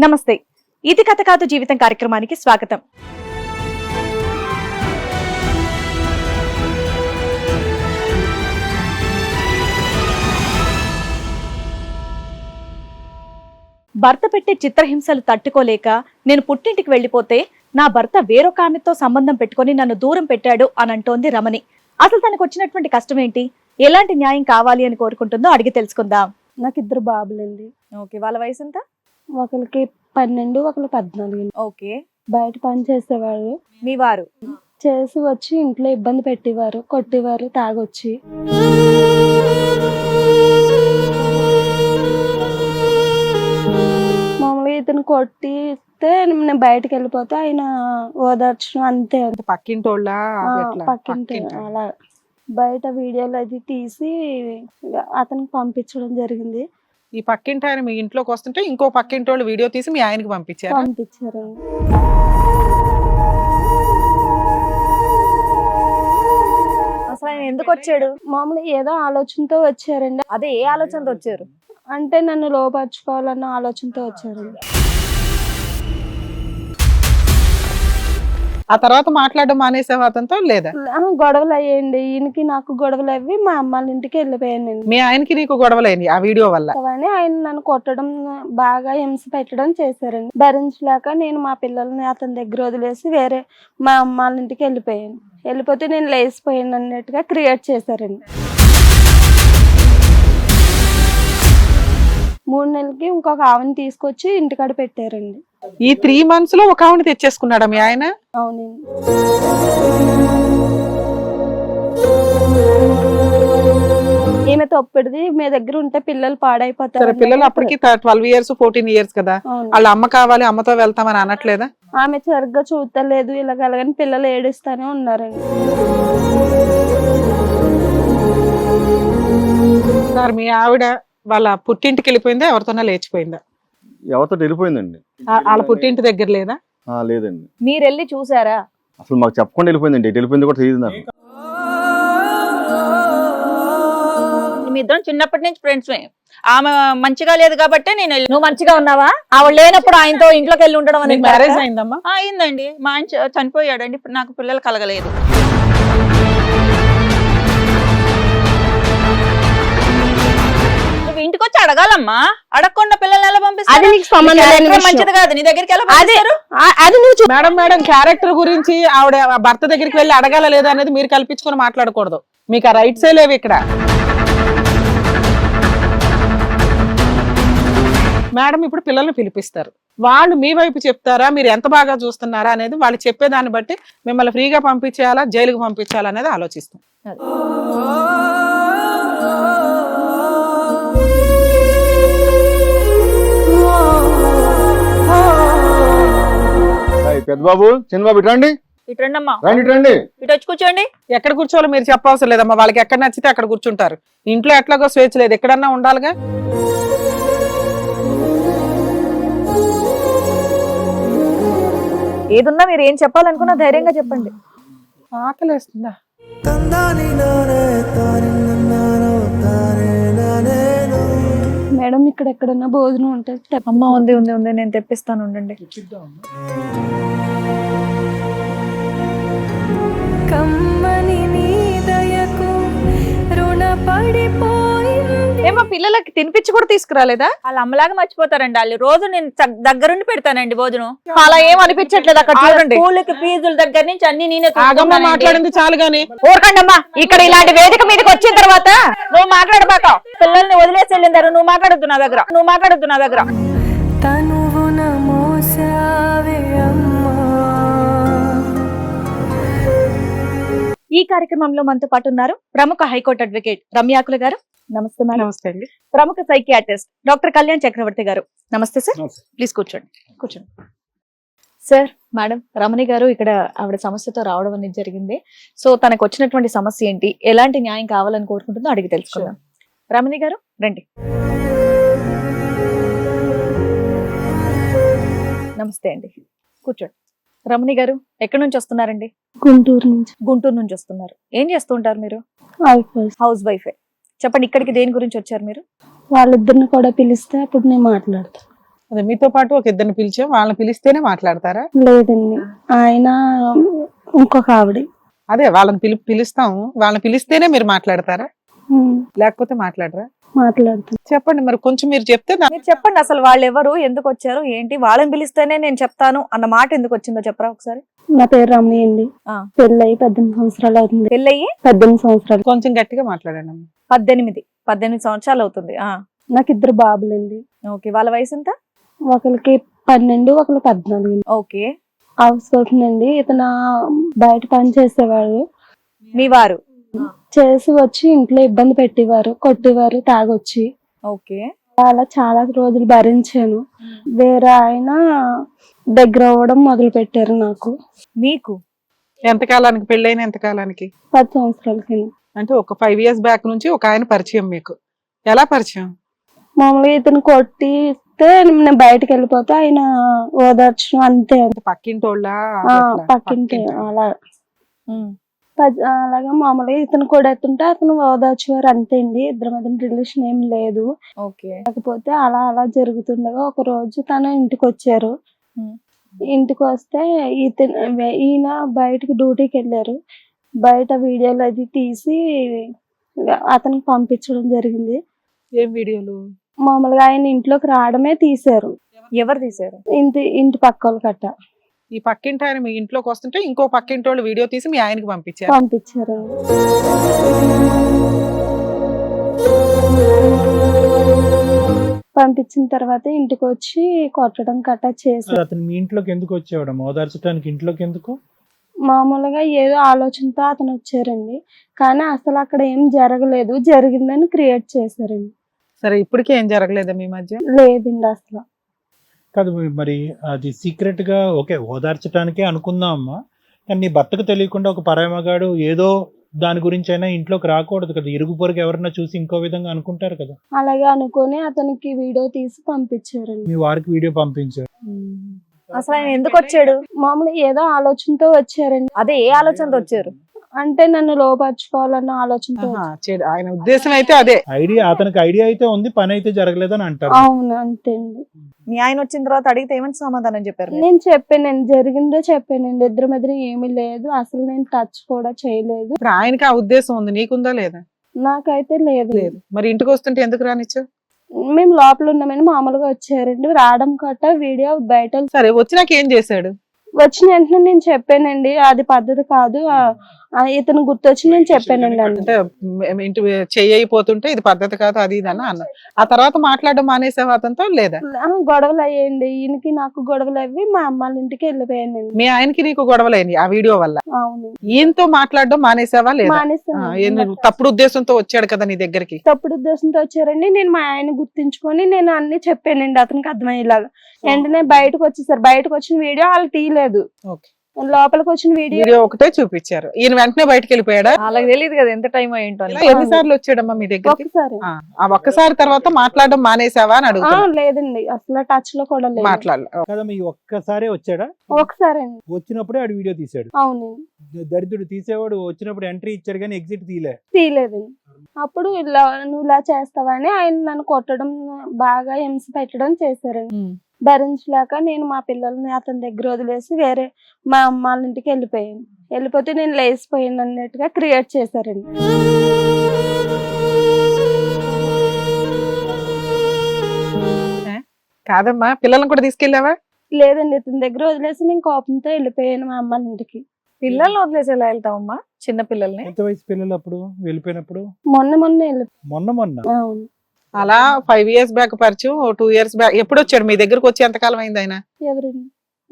నమస్తే, ఇది కథ కాదు జీవితం కార్యక్రమానికి స్వాగతం. భర్త పెట్టే చిత్రహింసలు తట్టుకోలేక నేను పుట్టింటికి వెళ్లిపోతే నా భర్త వేరొక ఆమెతో సంబంధం పెట్టుకొని నన్ను దూరం పెట్టాడు అని అంటోంది రమణి. అసలు తనకు వచ్చినటువంటి కష్టం ఏంటి, ఎలాంటి న్యాయం కావాలి అని కోరుకుంటుందో అడిగి తెలుసుకుందాం. నాకు 2 బాబులండి. ఓకే, వాళ్ళ వయసు ఎంత? ఒకరికి 12, ఒకరికి 14. ఓకే, బయట పని చేసేవారు. మీ వారు చేసి వచ్చి ఇంట్లో ఇబ్బంది పెట్టేవారు, కొట్టేవారు తాగొచ్చి. మామూలుగా ఇతను కొట్టితే నేను బయటకు వెళ్ళిపోతే ఆయన ఓదార్చడం అంతే. పక్కింటోళ్ళ పక్కింటి అలా బయట వీడియోలు అది తీసి అతనికి పంపించడం జరిగింది. ఈ పక్కింటి ఆయన మీ ఇంట్లోకి వస్తుంటే ఇంకో పక్కింటోళ్ళు వీడియో తీసి మీ ఆయనకి పంపించారండి. అసలు ఆయన ఎందుకు వచ్చాడు? మామూలుగా ఏదో ఆలోచనతో వచ్చారండి. అదే, ఏ ఆలోచనతో వచ్చారు? అంటే నన్ను లోపరుచుకోవాలన్న ఆలోచనతో వచ్చారండి. ఆ తర్వాత మాట్లాడడం మానేసే అతనితో లేదా? గొడవలు అయ్యండి, ఈయనకి నాకు గొడవలు అవి మా అమ్మాళ్ళ ఇంటికి వెళ్ళిపోయానండి. మీ ఆయనకి నీకు గొడవలైంది ఆ వీడియో వల్ల? అని ఆయన నన్ను కొట్టడం, బాగా హింస పెట్టడం చేశారండి. భరించలేక నేను మా పిల్లల్ని అతని దగ్గర వదిలేసి వేరే మా అమ్మాళ్ళ ఇంటికి వెళ్ళిపోయాను. వెళ్ళిపోతే నేను లేచిపోయాను అన్నట్టుగా క్రియేట్ చేశారండి. 3 నెలలకి ఇంకొక ఆవిని తీసుకొచ్చి ఇంటికాడ పెట్టారండి. ఈ 3 months లో ఒక ఆవిడ తెచ్చేసుకున్నాడా మీ ఆయన? అవునండి. ఈమె తొప్పిడిది, మీ దగ్గర ఉంటే పిల్లలు పాడైపోతారు. పిల్లలు అప్పటికి 12 years 14 years కదా. వాళ్ళ అమ్మ కావాలి, అమ్మతో వెళ్తామని అనట్లేదా? ఆమె సరిగ్గా చూడలేదు, ఇలాగలగని పిల్లలు ఏడుస్తానే ఉన్నారండి. సార్, మీ ఆవిడ వాళ్ళ పుట్టింటికి వెళ్ళిపోయిందా, ఎవరితోనా లేచిపోయిందా? ఎవరితో వెళ్ళిపోయిందండి. వాళ్ళ పుట్టింటి దగ్గర లేదా? లేదండి. మీరు వెళ్ళి చూసారా? అసలు మాకు చెప్పకుండా వెళ్ళిపోయిందండి. ఎటు వెళ్ళిపోయింది కూడా తెలియదు నాకు. మీ ఇద్దరం చిన్నప్పటి నుంచి ఫ్రెండ్స్. ఆమె మంచిగా లేదు కాబట్టి నేను నువ్వు మంచిగా ఉన్నావా? ఆవిడ లేనప్పుడు ఆయనతో ఇంట్లోకి వెళ్ళి ఉండడం అనేది మ్యారేజ్ అయిందమ్మా? అయిందండి. మా ఆయన చనిపోయాడండి, నాకు పిల్లలు కలగలేదు. నువ్వు ఇంటికి వచ్చి అడగాలమ్మా, అడగకుండా పిల్లల్ని ఎలా పంపిస్తారు? మంచిది కాదు. నీ దగ్గరికి ఎలా పంపిస్తారు? మేడం క్యారెక్టర్ గురించి ఆవిడ భర్త దగ్గరికి వెళ్ళి అడగాల లేదా అనేది మీరు కల్పించుకొని మాట్లాడకూడదు. మీకు ఆ రైట్సే లేవు ఇక్కడ. మేడం ఇప్పుడు పిల్లల్ని పిలిపిస్తారు, వాళ్ళు మీ వైపు చెప్తారా, మీరు ఎంత బాగా చూస్తున్నారా అనేది వాళ్ళు చెప్పేదాన్ని బట్టి మిమ్మల్ని ఫ్రీగా పంపించేయాలా, జైలుకు పంపించాలా అనేది ఆలోచిస్తాం. పెద్దబాబు, చిన్నబాబు ఇటు రండి. ఇటు రండి అమ్మా, రండి. ఇటు వచ్చి కూర్చోండి. ఎక్కడ కూర్చోవాలో మీరు చెప్పవసరం లేదమ్మా, వాళ్ళకి ఎక్కడ నచ్చితే అక్కడ కూర్చుంటారు. ఇంట్లో ఎట్లాగో స్వేచ్ఛ లేదు, ఎక్కడన్నా ఉండాలిగా. ఏదున్నా మీరు ఏం చెప్పాలనుకున్నా ధైర్యంగా చెప్పండి. ఆకలేస్తుందా? మేడం, ఇక్కడ ఎక్కడన్నా భోజనం ఉంటుంది? అమ్మ ఉంది ఉంది ఉంది, నేను తెప్పిస్తాను, ఉండండి. కమ్మని నీ దయకు ఏమో పిల్లలకి తినిపించి కూడా తీసుకురాలేదా? వాళ్ళ అమ్మలాగా మర్చిపోతారండి వాళ్ళు. రోజు నేను దగ్గరుండి పెడతానండి భోజనం. అలా ఏం అనిపించట్లేదు అక్కడ చూడండి. స్కూల్కి ఫీజుల దగ్గర నుంచి అన్ని నేనే మాట్లాడింది చాలు గాని. ఊరకండమ్మా, ఇక్కడ ఇలాంటి వేదిక మీదకి వచ్చిన తర్వాత నువ్వు మాట్లాడబాక. పిల్లల్ని వదిలేసి వెళ్ళిందారు, నువ్వు మాట్లాడద్దు నా దగ్గర, నువ్వు మాట్లాడద్దు నా దగ్గర. ఈ కార్యక్రమంలో మనతో పాటు ఉన్నారు ప్రముఖ హైకోర్టు అడ్వకేట్ రమ్యాకుల గారు. నమస్తే మేడం. నమస్తే అండి. ప్రముఖ సైకియాట్రిస్ట్ డాక్టర్ కళ్యాణ్ చక్రవర్తి గారు. నమస్తే సార్. ప్లీజ్ కూర్చోండి. సార్, మేడం, రమణి గారు ఇక్కడ ఆవిడ సమస్యతో రావడం అనేది జరిగింది. సో తనకు వచ్చినటువంటి సమస్య ఏంటి, ఎలాంటి న్యాయం కావాలని కోరుకుంటుందో అడిగి తెలుసుకుందాం. రమణి గారు రండి. నమస్తే అండి, కూర్చోండి. రమణి గారు ఎక్కడి నుంచి వస్తున్నారండి? గుంటూరు నుంచి. గుంటూరు నుంచి వస్తున్నారు. ఏం చేస్తూ ఉంటారు మీరు? హౌస్ వైఫే. చెప్పండి, ఇక్కడికి దేని గురించి వచ్చారు మీరు? వాళ్ళిద్దరిని కూడా పిలిస్తే అప్పుడు నేను మాట్లాడతాను. అదే మీతో పాటు ఒక ఇద్దరిని పిలిచాం, వాళ్ళని పిలిస్తేనే మాట్లాడతారా? లేదండి, ఆయన ఇంకొక ఆవిడ. అదే వాళ్ళని పిలుస్తాం, వాళ్ళని పిలిస్తేనే మీరు మాట్లాడతారా, లేకపోతే మాట్లాడరా? మాట్లాడుతాను. చెప్పండి మరి, కొంచెం మీరు చెప్తే మీరు చెప్పండి అసలు వాళ్ళు ఎవరు, ఎందుకు వచ్చారు, ఏంటి, వాళ్ళని పిలిస్తేనే నేను చెప్తాను అన్న మాట ఎందుకు వచ్చిందో చెప్పరా ఒకసారి. నా పేరు రమణి అండి. ఆ. పెళ్ళయి 18 సంవత్సరాలు అవుతుంది. పెళ్ళయి 18 సంవత్సరాలు. కొంచెం గట్టిగా మాట్లాడండి అమ్మ. 18 సంవత్సరాలు అవుతుంది. నాకు 2 బాబులండి. ఓకే, వాళ్ళ వయసు ఎంత? ఒకరికి 12, ఒకరు 14. ఓకే, హౌస్ వైఫ్ అండి. ఇతను బయట పని చేసేవాడు. మీ వారు చేసి వచ్చి ఇంట్లో ఇబ్బంది పెట్టేవారు, కొట్టేవారు తాగొచ్చి. ఓకే, అలా చాలా రోజులు భరించాను. వేరే ఆయన దగ్గర అవ్వడం మొదలు పెట్టారు నాకు. మీకు ఎంతకాలానికి పెళ్ళైన ఎంతకాలానికి? 10 సంవత్సరాల కింద. అంటే ఒక 5 years బ్యాక్ నుంచి ఒక ఆయన పరిచయం మీకు. ఎలా పరిచయం? మామూలుగా ఇతను కొట్టితే నేను బయటకు వెళ్ళిపోతే ఆయన ఓదార్చడం అంతే. పక్కింటోళ్ళ? పక్కింటి అలా అలాగా మామూలుగా ఇతను కూడా ఎత్తుంటే అతను ఓదార్చేవారు అంతే అండి. ఇద్దరి మధ్య రిలేషన్ ఏం లేదు. ఓకే, కాకపోతే అలా అలా జరుగుతుండగా ఒక రోజు తను ఇంటికి వచ్చారు. ఇంటికి వస్తే ఈయన బయటకు డ్యూటీకి వెళ్ళారు. బయట వీడియోలు అది తీసి అతనికి పంపించడం జరిగింది. ఏం వీడియోలు? మామూలుగా ఆయన ఇంట్లోకి రావడమే తీశారు. ఎవరు తీశారు? ఇంటి పక్క వాళ్ళు కట్ట ఈ పక్కింటి ఆయన మీ ఇంట్లోకి వస్తుంటే ఇంకో పక్కింటి వాళ్ళు వీడియో తీసి మీ ఆయనకి పంపించారు. పంపించిన తర్వాత ఇంటికి వచ్చి కొట్టడం కట్ట చేశారు. అతను మీ ఇంట్లోకి ఎందుకు వచ్చేవాడు? ఓదార్చడానికి ఇంట్లోకి ఎందుకు? మామూలుగా ఏదో ఆలోచనతో అతను వచ్చారండి, కానీ అసలు అక్కడ ఏం జరగలేదు, జరిగిందని క్రియేట్ చేశారండి. సరే, ఇప్పటికే ఏం జరగలేదా మీ మధ్య? లేదండి అసలు. కాదు మరి అది సీక్రెట్ గా ఓకే ఓదార్చడానికే అనుకుందాం అమ్మా, కానీ నీ భర్తకు తెలియకుండా ఒక పరాయమగాడు ఏదో దాని గురించి అయినా ఇంట్లోకి రాకూడదు కదా. ఇరుగు పొరుగు ఎవరన్నా చూసి ఇంకో విధంగా అనుకుంటారు కదా. అలాగే అనుకుని అతనికి వీడియో తీసి పంపించారండి. మీ వారికి వీడియో పంపించారు. అసలు ఆయన ఎందుకు వచ్చాడు? మామూలుగా ఏదో ఆలోచనతో వచ్చారండి. అదే, ఏ ఆలోచనతో వచ్చారు? అంటే నన్ను లోపరుచుకోవాలన్న ఆలోచనతో. ఆయన ఉద్దేశం అయితే అదే. అతనికి ఐడియా అయితే ఉంది, పని అయితే జరగలేదని అంటారు. అవును, అంతే అండి. మీ ఆయన వచ్చిన తర్వాత అడిగితే ఏమని సమాధానం చెప్పారు? నేను చెప్పానండి, జరిగిందో చెప్పానండి. ఇద్దరి మధ్య ఏమీ లేదు, అసలు నేను టచ్ కూడా చేయలేదు. ఇప్పుడు ఆయనకి ఆ ఉద్దేశం ఉంది, నీకుందా లేదా? నాకైతే లేదు. లేదు. మరి ఇంటికి వస్తుంటే ఎందుకు రానిచ్చు? మేము లోపల ఉన్నామని మామూలుగా వచ్చారండి. రావడం కట్ట వీడియో బయట. సరే, వచ్చినాక ఏం చేశాడు? వచ్చిన వెంటనే నేను చెప్పానండి, అది పద్ధతి కాదు. ఇతను గుర్తొచ్చి నేను చెప్పానండి. అంటే ఇంటి చెయ్యిపోతుంటే ఇది పద్ధతి కాదు అది ఇది అన్న. ఆ తర్వాత మాట్లాడడం మానేసావా అతనితో లేదా? గొడవలు అయ్యాయండి, ఈయనకి నాకు గొడవలు అవి. మా అమ్మాళ్ళ ఇంటికి వెళ్ళిపోయానండి. మీ ఆయనకి నీకు గొడవలు అయింది ఆ వీడియో వల్ల? అవును. ఈయనతో మాట్లాడడం మానేసావా లేదా? మానేసాను. తప్పుడు ఉద్దేశంతో వచ్చాడు కదా నీ దగ్గరికి. తప్పుడు ఉద్దేశంతో వచ్చారండి. నేను మా ఆయన గుర్తించుకొని నేను అన్ని చెప్పానండి అతనికి అర్థమయ్యేలాగా. వెంటనే బయటకు వచ్చేసారు. బయటకు వచ్చిన వీడియో వాళ్ళు తీయలేదు, లోపలికి వచ్చిన వీడియో ఒకటే చూపించారు. ఈయన వెంటనే బయటకు వెళ్ళిపోయాడా? వాళ్ళకి తెలియదు కదా ఎంత టైం ఏంటో. ఎన్నిసార్లు వచ్చాడమ్మా మీ దగ్గర? ఒకసారి. ఆ ఒక్కసారి తర్వాత మాట్లాడడం మానేసావా అని అడుగుతా. లేదండి, అసలు టచ్ లో కూడా లేదు. కదా మీ ఒక్కసారి వచ్చాడా? ఒకసారి అండి. వచ్చినప్పుడే ఆడు వీడియో తీసాడు. అవును. దరిద్రుడు తీసేవాడు వచ్చినప్పుడు ఎంట్రీ ఇచ్చాడు కానీ ఎగ్జిట్ తీయలేదండి. అప్పుడు నువ్వు ఇలా చేస్తావని ఆయన నన్ను కొట్టడం, బాగా హింస పెట్టడం చేశారండి. భరించలేక నేను మా పిల్లల్ని అతని దగ్గర వదిలేసి వేరే మా అమ్మ వాళ్ళ ఇంటికి వెళ్ళిపోయాను. వెళ్ళిపోతే నేను లేచిపోయాను అన్నట్టుగా క్రియేట్ చేశారండి. కాదమ్మా, పిల్లల్ని కూడా తీసుకెళ్ళావా? లేదండి, ఇతని దగ్గర వదిలేసి నేను కోపంతో వెళ్ళిపోయాను మా అమ్మ వాళ్ళ ఇంటికి. పిల్లల్ని వదిలేసి ఎలా వెళ్తావమ్మా, చిన్న పిల్లల్ని? ఎంత వయసు పిల్లలు అప్పుడు వెళ్ళిపోయినప్పుడు? మొన్న. అవును. అలా 5 years బ్యాక్ పరిచయం, 2 years బ్యాక్. ఎప్పుడు వచ్చాడు మీ దగ్గరకు? వచ్చి ఎంతకాలం అయింది ఆయన ఎవరండి?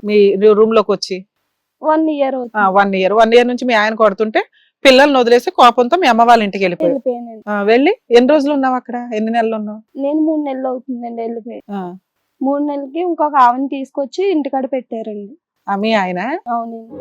మీ రూమ్ లోకి వచ్చి? 1 year అవుతుంది. 1 year నుంచి మీ ఆయన కొడుతుంటే పిల్లల్ని వదిలేసి కోపంతో మీ అమ్మ వాళ్ళ ఇంటికి వెళ్ళిపోయాను. వెళ్ళి ఎన్ని రోజులు ఉన్నావు అక్కడ? ఎన్ని నెలలు ఉన్నావు? నేను 3 నెలలు అవుతుందండి వెళ్ళిపోయి. 3 నెలలకి ఇంకొక ఆవిని తీసుకొచ్చి ఇంటికాడ పెట్టారండి. మీ ఆయన? అవునండి.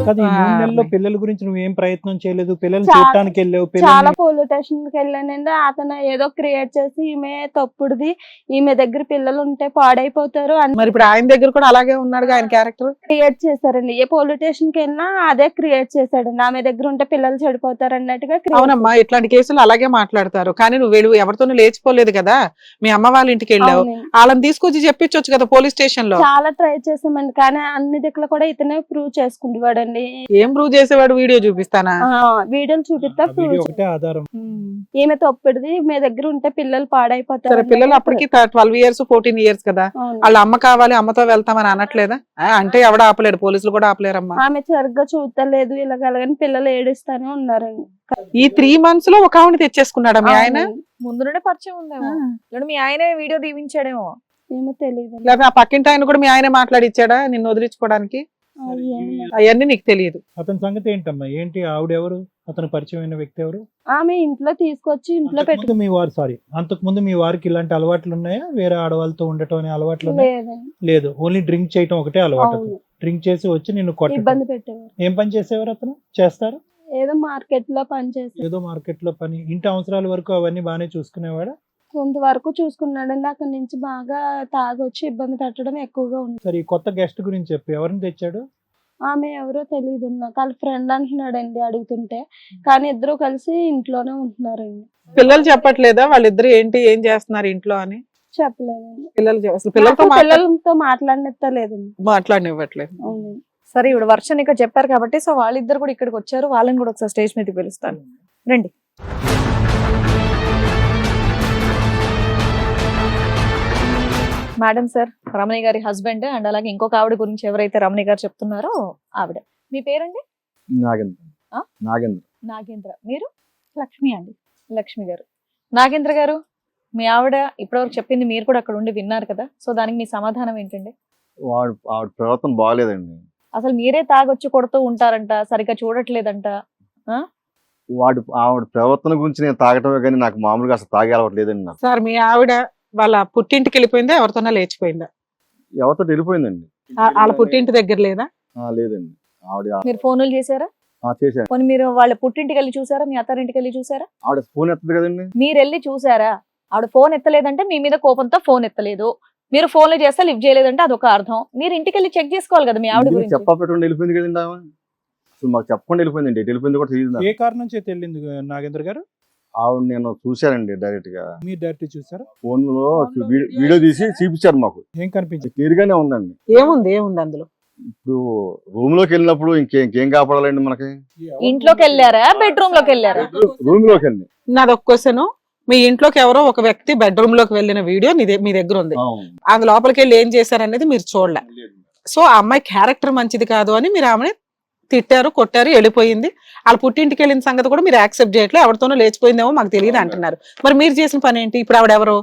కాదు ఈ 3 నెలల్లో పిల్లల గురించి నువ్వేం ప్రయత్నం చేయలేదు, పిల్లల్ని చూడటానికి వెళ్ళావు, చాలా పిల్లల్ని పోలీస్ స్టేషన్ కి వెళ్ళానండి. అతను ఏదో క్రియేట్ చేసి ఈమె తప్పుడుది, ఈమె దగ్గర పిల్లలు ఉంటే పాడైపోతారు అని మరి ఇప్పుడు ఆయన దగ్గర కూడా అలాగే ఉన్నాడుగా ఆయన క్యారెక్టర్. క్రియేట్ చేశారండి. ఏ పోలీస్ స్టేషన్ కి వెళ్ళినా అదే క్రియేట్ చేశాడండి. ఆమె దగ్గర ఉంటే పిల్లలు చెడిపోతారు అన్నట్టుగా create అవునమ్మా, ఇట్లాంటి కేసులు అలాగే మాట్లాడతారు. కానీ నువ్వు వెళ్ళు, ఎవరితోనూ లేచిపోలేదు కదా, మీ అమ్మ వాళ్ళ ఇంటికి వెళ్ళావు, అవునండి. వాళ్ళని తీసుకొచ్చి చెప్పించొచ్చు కదా పోలీస్ స్టేషన్ లో. చాలా ట్రై చేసామండి, కానీ అన్ని దిక్కులు కూడా ఇతనే ప్రూవ్ చేసుకుంటువాడండి. ఏం ప్రూవ్ చేసేవాడు? వీడియో చూపిస్తానా? వీడియోలు చూపిస్తా ఆ వీడియో ప్రూవ్ ఒకటే ఆధారం. ఈమె తప్పుడుది, మీ దగ్గర ఉంటే పిల్లలు పాడైపోతారు సరే, పిల్లలు అప్పటికి 12 years 14 years కదా, అవును. వాళ్ళ అమ్మ కావాలి, అమ్మతో వెళ్తామని అనట్లేదా? అంటే ఎవడ ఆపలేడు, పోలీసులు కూడా ఆపలేరమ్మా. ఆమె సరిగ్గా చూడలేదు ఇలాగని పిల్లలు ఏడుస్తానే ఉన్నారండి. ఈ 3 months లో ఒక ఆవిడ తెచ్చేసుకున్నాడా మీ ఆయన? అవునండి. ముందు నుండే పరిచయం ఉందేమో, లేదా మీ ఆయనే వీడియో దీవించాడేమో. ఏమో తెలియదు. లేదా ఆ పక్కింటి ఆయన కూడా మీ ఆయన మాట్లాడిచ్చాడా నిన్ను వదిలించుకోవడానికి? అవన్నీ నీకు తెలియదు. అతని సంగతి ఏంటమ్మా, ఏంటి ఆవిడెవరు, అతను పరిచయమైన వ్యక్తి ఎవరు? ఆమె ఇంట్లో తీసుకొచ్చి ఇంట్లో పెట్టు అంతకుముందు మీ వారు అంతకుముందు మీ వారికి ఇలాంటి అలవాట్లు ఉన్నాయా, వేరే ఆడవాళ్ళతో ఉండటం అనే అలవాట్లు ఉన్నాయా? లేదండి. లేదు, ఓన్లీ డ్రింక్ చేయటం ఒకటే అలవాటు. అవును. డ్రింక్ చేసి వచ్చి నిన్ను కొట్టడం. ఇబ్బంది పెట్టేవారు. ఏం పని చేసేవారు అతను? చేస్తారు ఏదో మార్కెట్ లో పని చేసి ఏదో మార్కెట్ లో పని, ఇంటి అవసరాల వరకు అవన్నీ బాగానే చూసుకునేవాడా? కొంతవరకు చూసుకున్నాడండి. అక్కడి నుంచి బాగా తాగొచ్చి ఇబ్బంది పెట్టడం ఎక్కువగా ఉంది. సరే, ఈ కొత్త గెస్ట్ గురించి చెప్పు, ఎవరిని తెచ్చాడు? ఆమె ఎవరో తెలియదు నాకు, వాళ్ళ ఫ్రెండ్ అంటున్నాడండి అడుగుతుంటే, కానీ ఇద్దరు కలిసి ఇంట్లోనే ఉంటున్నారండి. పిల్లలు చెప్పట్లేదా వాళ్ళిద్దరు ఏం చేస్తున్నారు ఇంట్లో అని? చెప్పలేదండి. అసలు పిల్లలతో నాకు పిల్లలతో మాట్లాడినలేదండి. మాట్లాడినివ్వట్లేదు. అవునండి. సరే, ఇప్పుడు వర్షం ఇక్కడ చెప్పారు కాబట్టి, సో వాళ్ళిద్దరు కూడా ఇక్కడికి వచ్చారు, వాళ్ళని కూడా ఒకసారి స్టేజ్ మీదకి పిలుస్తాను. రండి. మేడం సార్, రమణి గారి హస్బెండ్, అండ్ అలాగే ఇంకొక ఆవిడ గురించి ఎవరైతే రమణి గారు చెప్తున్నారో ఆవిడ. మీ పేరండి? నాగేంద్ర. ఆ? నాగేంద్ర. నాగేంద్ర. మీరు? లక్ష్మి అండి. లక్ష్మి గారు. నాగేంద్ర గారు, మీ ఆవిడ ఇప్పటివరకు చెప్పింది మీరు కూడా అక్కడ ఉండి విన్నారు కదా, సో దానికి మీ సమాధానం ఏంటండి? ఆవిడ ప్రవర్తన బాగాలేదండి. అసలు మీరే తాగొచ్చి కొడుతూ ఉంటారంట, సరిగ్గా చూడట్లేదంట. ఆవిడ ప్రవర్తన గురించి నేను తాగటమే కానీ నాకు మామూలుగా అసలు తాగే అలవాటు లేదండి. నాకు సార్, మీ ఆవిడ వాళ్ళ పుట్టింటికి వెళ్ళిపోయిందా, ఎవరితోనా లేచిపోయిందా? ఎవరితో వెళ్ళిపోయిందండి. వాళ్ళ పుట్టింటి దగ్గర లేదా? లేదండి. ఆవిడ మీరు ఫోన్లు చేశారా? చేశాను. పోనీ మీరు వాళ్ళ పుట్టింటికి వెళ్ళి చూసారా, మీ అత్తారింటికి వెళ్ళి చూసారా? ఆవిడ ఫోన్ ఎత్తదు కదండి. మీరు వెళ్ళి చూసారా? ఆవిడ ఫోన్ ఎత్తలేదంటే మీ మీద కోపంతో ఫోన్ ఎత్తలేదు, మీరు ఫోన్లు చేస్తే లిఫ్ట్ చేయలేదంటే అదొక అర్థం. మీరు ఇంటికి వెళ్ళి చెక్ చేసుకోవాలి కదా మీ ఆవిడ గురించి. చెప్పా పెట్టుకుని వెళ్ళిపోయింది కదండి ఆమె. అసలు మాకు చెప్పకుండా వెళ్ళిపోయిందండి. ఎటు వెళ్ళిపోయింది కూడా తెలియదు నాకు. ఏ కారణం చేతి వెళ్ళింది నాగేంద్ర గారు? ఆవిడ నేను చూశానండి డైరెక్ట్ గా. మీరు డైరెక్ట్ చూసారా? ఫోన్ లో వీడియో తీసి చూపించారు మాకు. ఏం కనిపించింది? క్లియర్ గానే ఉందండి. ఏముంది అందులో? ఇప్పుడు రూమ్ లోకి వెళ్ళినప్పుడు ఇంకేం కాపాడాలండి మనకి? ఇంట్లోకి వెళ్ళారా, బెడ్రూమ్ లోకి వెళ్ళారా? రూమ్ లోకి వెళ్ళి. నాది ఒక క్వశ్చన్. మీ ఇంట్లోకి ఎవరో ఒక వ్యక్తి బెడ్రూమ్ లోకి వెళ్ళిన వీడియో మీ దగ్గర ఉంది. అది లోపలికి వెళ్ళి ఏం చేశారనేది మీరు చూడలే. సో ఆ అమ్మాయి క్యారెక్టర్ మంచిది కాదు అని మీరు ఆమెని తిట్టారు, కొట్టారు, వెళ్ళిపోయింది. వాళ్ళ పుట్టింటికి వెళ్ళిన సంగతి కూడా మీరు యాక్సెప్ట్ చేయట్లేదు. ఎవరితోనో లేచిపోయిందేమో మాకు తెలియదు అంటున్నారు. మరి మీరు చేసిన పని ఏంటి? ఇప్పుడు ఆవిడ ఎవరో,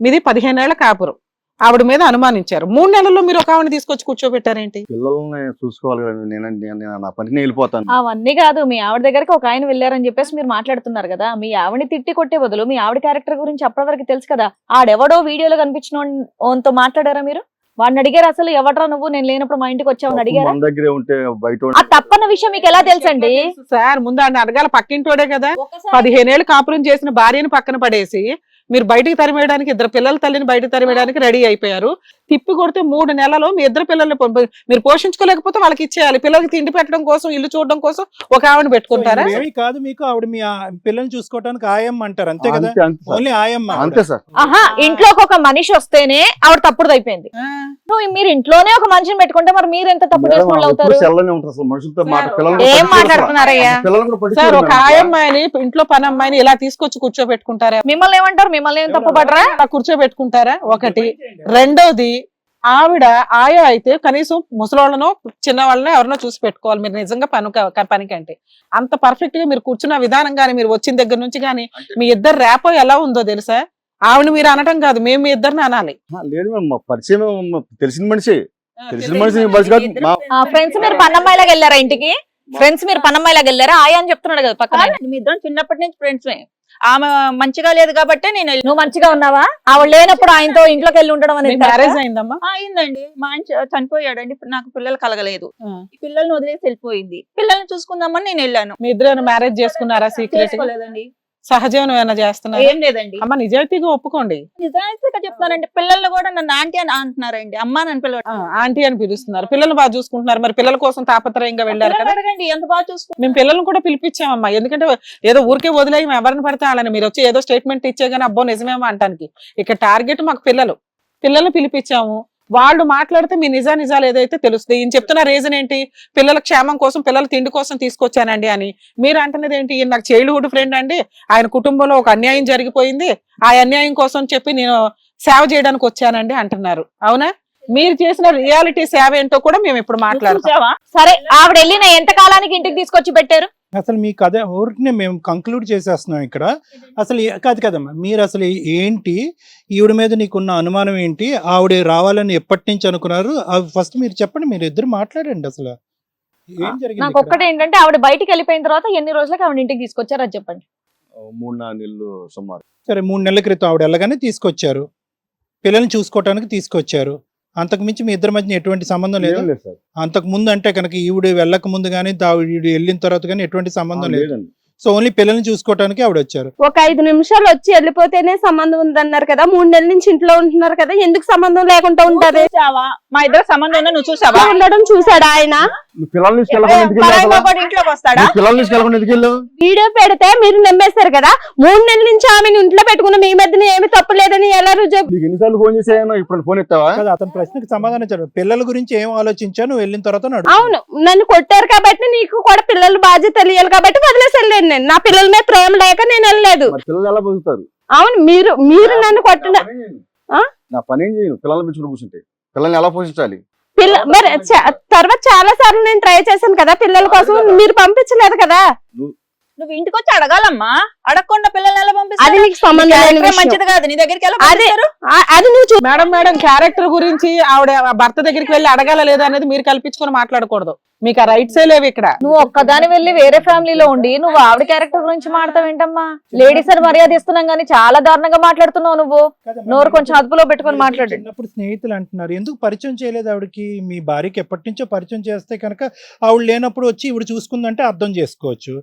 మీది 15 ఏళ్ల కాపురం, ఆవిడ మీద అనుమానించారు. 3 నెలల్లో మీరు ఒక ఆవిడ తీసుకొచ్చి కూర్చోబెట్టారేంటి? పిల్లల్ని చూసుకోవాలి కదా. నేను నా పనికి వెళ్ళిపోతాను. అవన్నీ కాదు, మీ ఆవిడ దగ్గరికి ఒక ఆయన వెళ్ళారని చెప్పేసి మీరు మాట్లాడుతున్నారు కదా. మీ ఆవిడని తిట్టి కొట్టే బదులు మీ ఆవిడ క్యారెక్టర్ గురించి అప్పటి వరకు తెలుసు కదా. ఆడెవడో వీడియోలో కనిపించిన ఓన్తో మాట్లాడారా మీరు? వాడిని అడిగారు అసలు, ఎవడరా నువ్వు, నేను లేనప్పుడు మా ఇంటికి వచ్చావని అడిగారా? మన దగ్గరే ఉంటే బయట ఆ తప్పన్న విషయం మీకు ఎలా తెలుసండి? సార్, ముందు ఆయన అడగాల, పక్కింటోడే కదా. 15 ఏళ్ళు కాపురం చేసిన భార్యని పక్కన పడేసి మీరు బయటికి తరిమేయడానికి, ఇద్దరు పిల్లల తల్లిని బయటకు తరిమేయడానికి రెడీ అయిపోయారు. తిప్పి కొడితే 3 నెలలు మీ ఇద్దరు పిల్లల్ని మీరు పోషించుకోలేకపోతే వాళ్ళకి ఇచ్చేయాలి. పిల్లలకి తిండి పెట్టడం కోసం, ఇల్లు చూడడం కోసం ఒక ఆవిడ పెట్టుకుంటారా? ఏమీ కాదు మీకు, ఆవిడ మీ పిల్లల్ని చూసుకోవడానికి ఆయమ్మ అంటారు అంతే కదా? ఓన్లీ ఆయమ్మ. అంతే సార్. ఆహా, ఇంట్లోకి ఒక మనిషి వస్తేనే ఆవిడ తప్పుడు అయిపోయింది. మీరు ఇంట్లోనే ఒక మనిషిని పెట్టుకుంటే మరి మీరు ఎంత తప్పు చేసుకుని అవుతారు? మనుషులతో ఏం మాట్లాడుతున్నారయ్యా? సార్, ఒక ఆయమ్మాయిని, ఇంట్లో పని అమ్మాయిని ఇలా తీసుకొచ్చి కూర్చోబెట్టుకుంటారా? మిమ్మల్ని ఏమంటారు? మిమ్మల్ని ఏం తప్పు పడరా? అలా కూర్చోబెట్టుకుంటారా? ఒకటి. రెండోది, ఆవిడ ఆయా అయితే కనీసం ముసలోళ్ళనో చిన్నవాళ్ళనో ఎవరినో చూసి పెట్టుకోవాలి. మీరు నిజంగా పనికంటే అంత పర్ఫెక్ట్ గా మీరు కూర్చున్న విధానం గానీ, మీరు వచ్చిన దగ్గర నుంచి గానీ మీ ఇద్దరు ర్యాపో ఎలా ఉందో తెలుసా? ఆవిడ మీరు అనటం కాదు, మేము మీ ఇద్దరిని అనాలి. లేదు మేడం, పరిచయం తెలిసిన మనిషి. తెలిసిన మనిషి ఫ్రెండ్స్ మీరు పన్నమ్మాయిలాగా వెళ్ళారా ఇంటికి? ఫ్రెండ్స్ మీరు పనమ్మాయి లాగా వెళ్ళారా ఆయా అని చెప్తున్నాడు కదా పక్కన ఆయన. మీ ఇద్దరం చిన్నప్పటి నుంచి ఫ్రెండ్స్. ఆమె మంచిగా లేదు కాబట్టి నేను నువ్వు మంచిగా ఉన్నావా ఆవిడ లేనప్పుడు ఆయనతో ఇంట్లోకి వెళ్ళి ఉండడం అనేది మ్యారేజ్ అయిందమ్మా? అయిందండి. మా ఆయన చనిపోయాడండి. ఇప్పుడు నాకు పిల్లలు కలగలేదు. ఆ. ఈ పిల్లల్ని వదిలేసి వెళ్ళిపోయింది. పిల్లల్ని చూసుకుందామని నేను వెళ్ళాను. మీ ఇద్దరు మ్యారేజ్ చేసుకున్నారా సీక్రెట్? చేసుకోలేదండి. సహజీవనం ఏమైనా చేస్తున్నారు? ఏం లేదండి. అమ్మ నిజాయితీగా ఒప్పుకోండి. నిజాయితీగా చెప్తానండి. పిల్లలు కూడా నన్ను ఆంటీ అని అంటున్నారండి. అమ్మా నన్ను పిల్లలు ఆంటీ అని పిలుస్తున్నారు. పిల్లలు బాగా చూసుకుంటున్నారు. మరి పిల్లల కోసం తాపత్రయంగా వెళ్ళారు కదా. అడగండి ఎంత బాగా చూసుకుంటారు. మేము పిల్లల్ని కూడా పిలిపించామమ్మా. ఎందుకంటే ఏదో ఊరికే వదిలేయం ఎవరిని పడితే వాళ్ళని. మీరు వచ్చి ఏదో స్టేట్మెంట్ ఇచ్చే గానీ అబ్బో నిజమేమో అంటానికి. ఇక్కడ టార్గెట్ మాకు పిల్లల్ని పిలిపించాము. వాళ్ళు మాట్లాడితే మీ నిజాలు ఏదైతే తెలుస్తుంది. ఈయన చెప్తున్న రీజన్ ఏంటి? పిల్లల క్షేమం కోసం, పిల్లల తిండి కోసం తీసుకొచ్చానండి అని. మీరు అంటున్నది ఏంటి? ఈయన నాకు చైల్డ్హుడ్ ఫ్రెండ్ అండి, ఆయన కుటుంబంలో ఒక అన్యాయం జరిగిపోయింది, ఆ అన్యాయం కోసం చెప్పి నేను సేవ చేయడానికి వచ్చానండి అంటున్నారు. అవునా? మీరు చేసిన రియాలిటీ సేవ ఏంటో కూడా మేము ఇప్పుడు మాట్లాడతాం. చూసావా? సరే ఆవిడ వెళ్ళిన ఎంత కాలానికి ఇంటికి తీసుకొచ్చి పెట్టారు? అసలు మీ కథ ఊరికి మేము కంక్లూడ్ చేసేస్తున్నాం ఇక్కడ. అసలు కాదు కదమ్మా, మీరు అసలు ఏంటి, ఈవిడ మీద నీకున్న అనుమానం ఏంటి, ఆవిడ రావాలని ఎప్పటి నుంచి అనుకున్నారు, అవి ఫస్ట్ మీరు చెప్పండి. మీరు ఇద్దరు మాట్లాడండి. అసలు ఏం జరిగింది నాకు ఇక్కడ? ఒక్కటే ఏంటంటే ఆవిడ బయటికి వెళ్ళిపోయిన తర్వాత ఎన్ని రోజులకి ఆవిడ ఇంటికి తీసుకొచ్చారు అది చెప్పండి. 3-4 నెలలు సుమారు. సరే 3 నెలల క్రితం ఆవిడ వెళ్ళగానే తీసుకొచ్చారు, పిల్లల్ని చూసుకోవటానికి తీసుకొచ్చారు. అంతకు మించి మీ ఇద్దరి మధ్య ఎటువంటి సంబంధం లేదు? ఏం లేదు సార్. అంతకు ముందు అంటే కనుక ఈవిడ వెళ్ళక ముందు కానీ ఈవిడ వెళ్ళిన తర్వాత కానీ ఎటువంటి సంబంధం లేదు. లేదండి. సో ఓన్లీ పిల్లల్ని చూసుకోవటానికి ఆవిడ వచ్చారు. ఒక 5 నిమిషాలు వచ్చి వెళ్ళిపోతేనే సంబంధం ఉందన్నారు కదా. 3 నెలల నుంచి ఇంట్లో ఉంటున్నారు కదా, ఎందుకు సంబంధం లేకుండా ఉంటది? చూసావా? మా ఇద్దరు సంబంధం ఉందో నువ్వు చూసావా? ఉండడం చూసాడు ఆయన. నువ్వు పిల్లల్ని తీసుకెళ్ళకుండా ఎందుకు వెళ్ళావు పరాయి అసలు? మగవాడు ఇంట్లోకి వస్తాడా? నువ్వు పిల్లల్ని తీసుకెళ్ళకుండా ఎందుకు వెళ్ళావు? వీడియో పెడితే మీరు నమ్మేశారు కదా. 3 నెలల నుంచి ఆమెను ఇంట్లో పెట్టుకున్న మీ మధ్యన ఏమి తప్పు లేదని ఎలా రుజువు? నీకు ఎన్నిసార్లు ఫోన్ చేసాను? ఇప్పుడు ఫోన్ ఎత్తావా? కదా అతని ప్రశ్నకు సమాధానం చెప్పారు. పిల్లల గురించి ఏం ఆలోచించాను నువ్వు వెళ్ళిన తర్వాత అని అడుగుతున్నాను. అవును, నన్ను కొట్టారు కాబట్టి నీకు కూడా పిల్లల బాధ్యత తెలియాలి కాబట్టి వదిలేసి వెళ్ళాను నేను. నా పిల్లల మీద ప్రేమ లేక నేను వెళ్ళలేదు. మరి పిల్లలు ఎలా బతుకుతారు? అవును, మీరు నన్ను కొట్టిన ఆ? నా పని ఏం చేయను. పిల్లల్ని పెంచుకుని కూర్చుంటే పిల్లల్ని ఎలా పోషించాలి? మరి తర్వాత చాలా సార్లు నేను ట్రై చేశాను కదా పిల్లల కోసం, మీరు పంపించలేదు కదా. నువ్వు ఇంటికి వచ్చి అడగాలమ్మా. అడగకుండా పిల్లల్ని ఎలా అది పంపిస్తారు? నీకు సంబంధం లేని క్యారెక్టర్ విషయం. మంచిది కాదు. నీ దగ్గరికి ఎలా అదే పంపిస్తారు? అది నువ్వు మేడం క్యారెక్టర్ గురించి ఆవిడ భర్త దగ్గరికి వెళ్ళి అడగాల లేదా అనేది మీరు కల్పించుకొని మాట్లాడకూడదు. మీకు ఆ రైట్సే లేవు ఇక్కడ. నువ్వు ఒక్కదాని వెళ్ళి వేరే ఫ్యామిలీలో ఉండి నువ్వు ఆవిడ క్యారెక్టర్ గురించి మాట్లాడతావేంటమ్మా? లేడీస్ అని మర్యాద ఇస్తున్నాం గానీ చాలా దారుణంగా మాట్లాడుతున్నావు నువ్వు. నోరు కొంచెం అదుపులో పెట్టుకొని మాట్లాడు. చిన్నప్పుడు స్నేహితులు అంటున్నారు, ఎందుకు పరిచయం చేయలేదు ఆవిడకి? మీ భార్యకి ఎప్పటి నుంచో పరిచయం చేస్తే కనుక ఆవిడ లేనప్పుడు వచ్చి ఇవిడ చూసుకుందంటే అర్థం చేసుకోవచ్చు.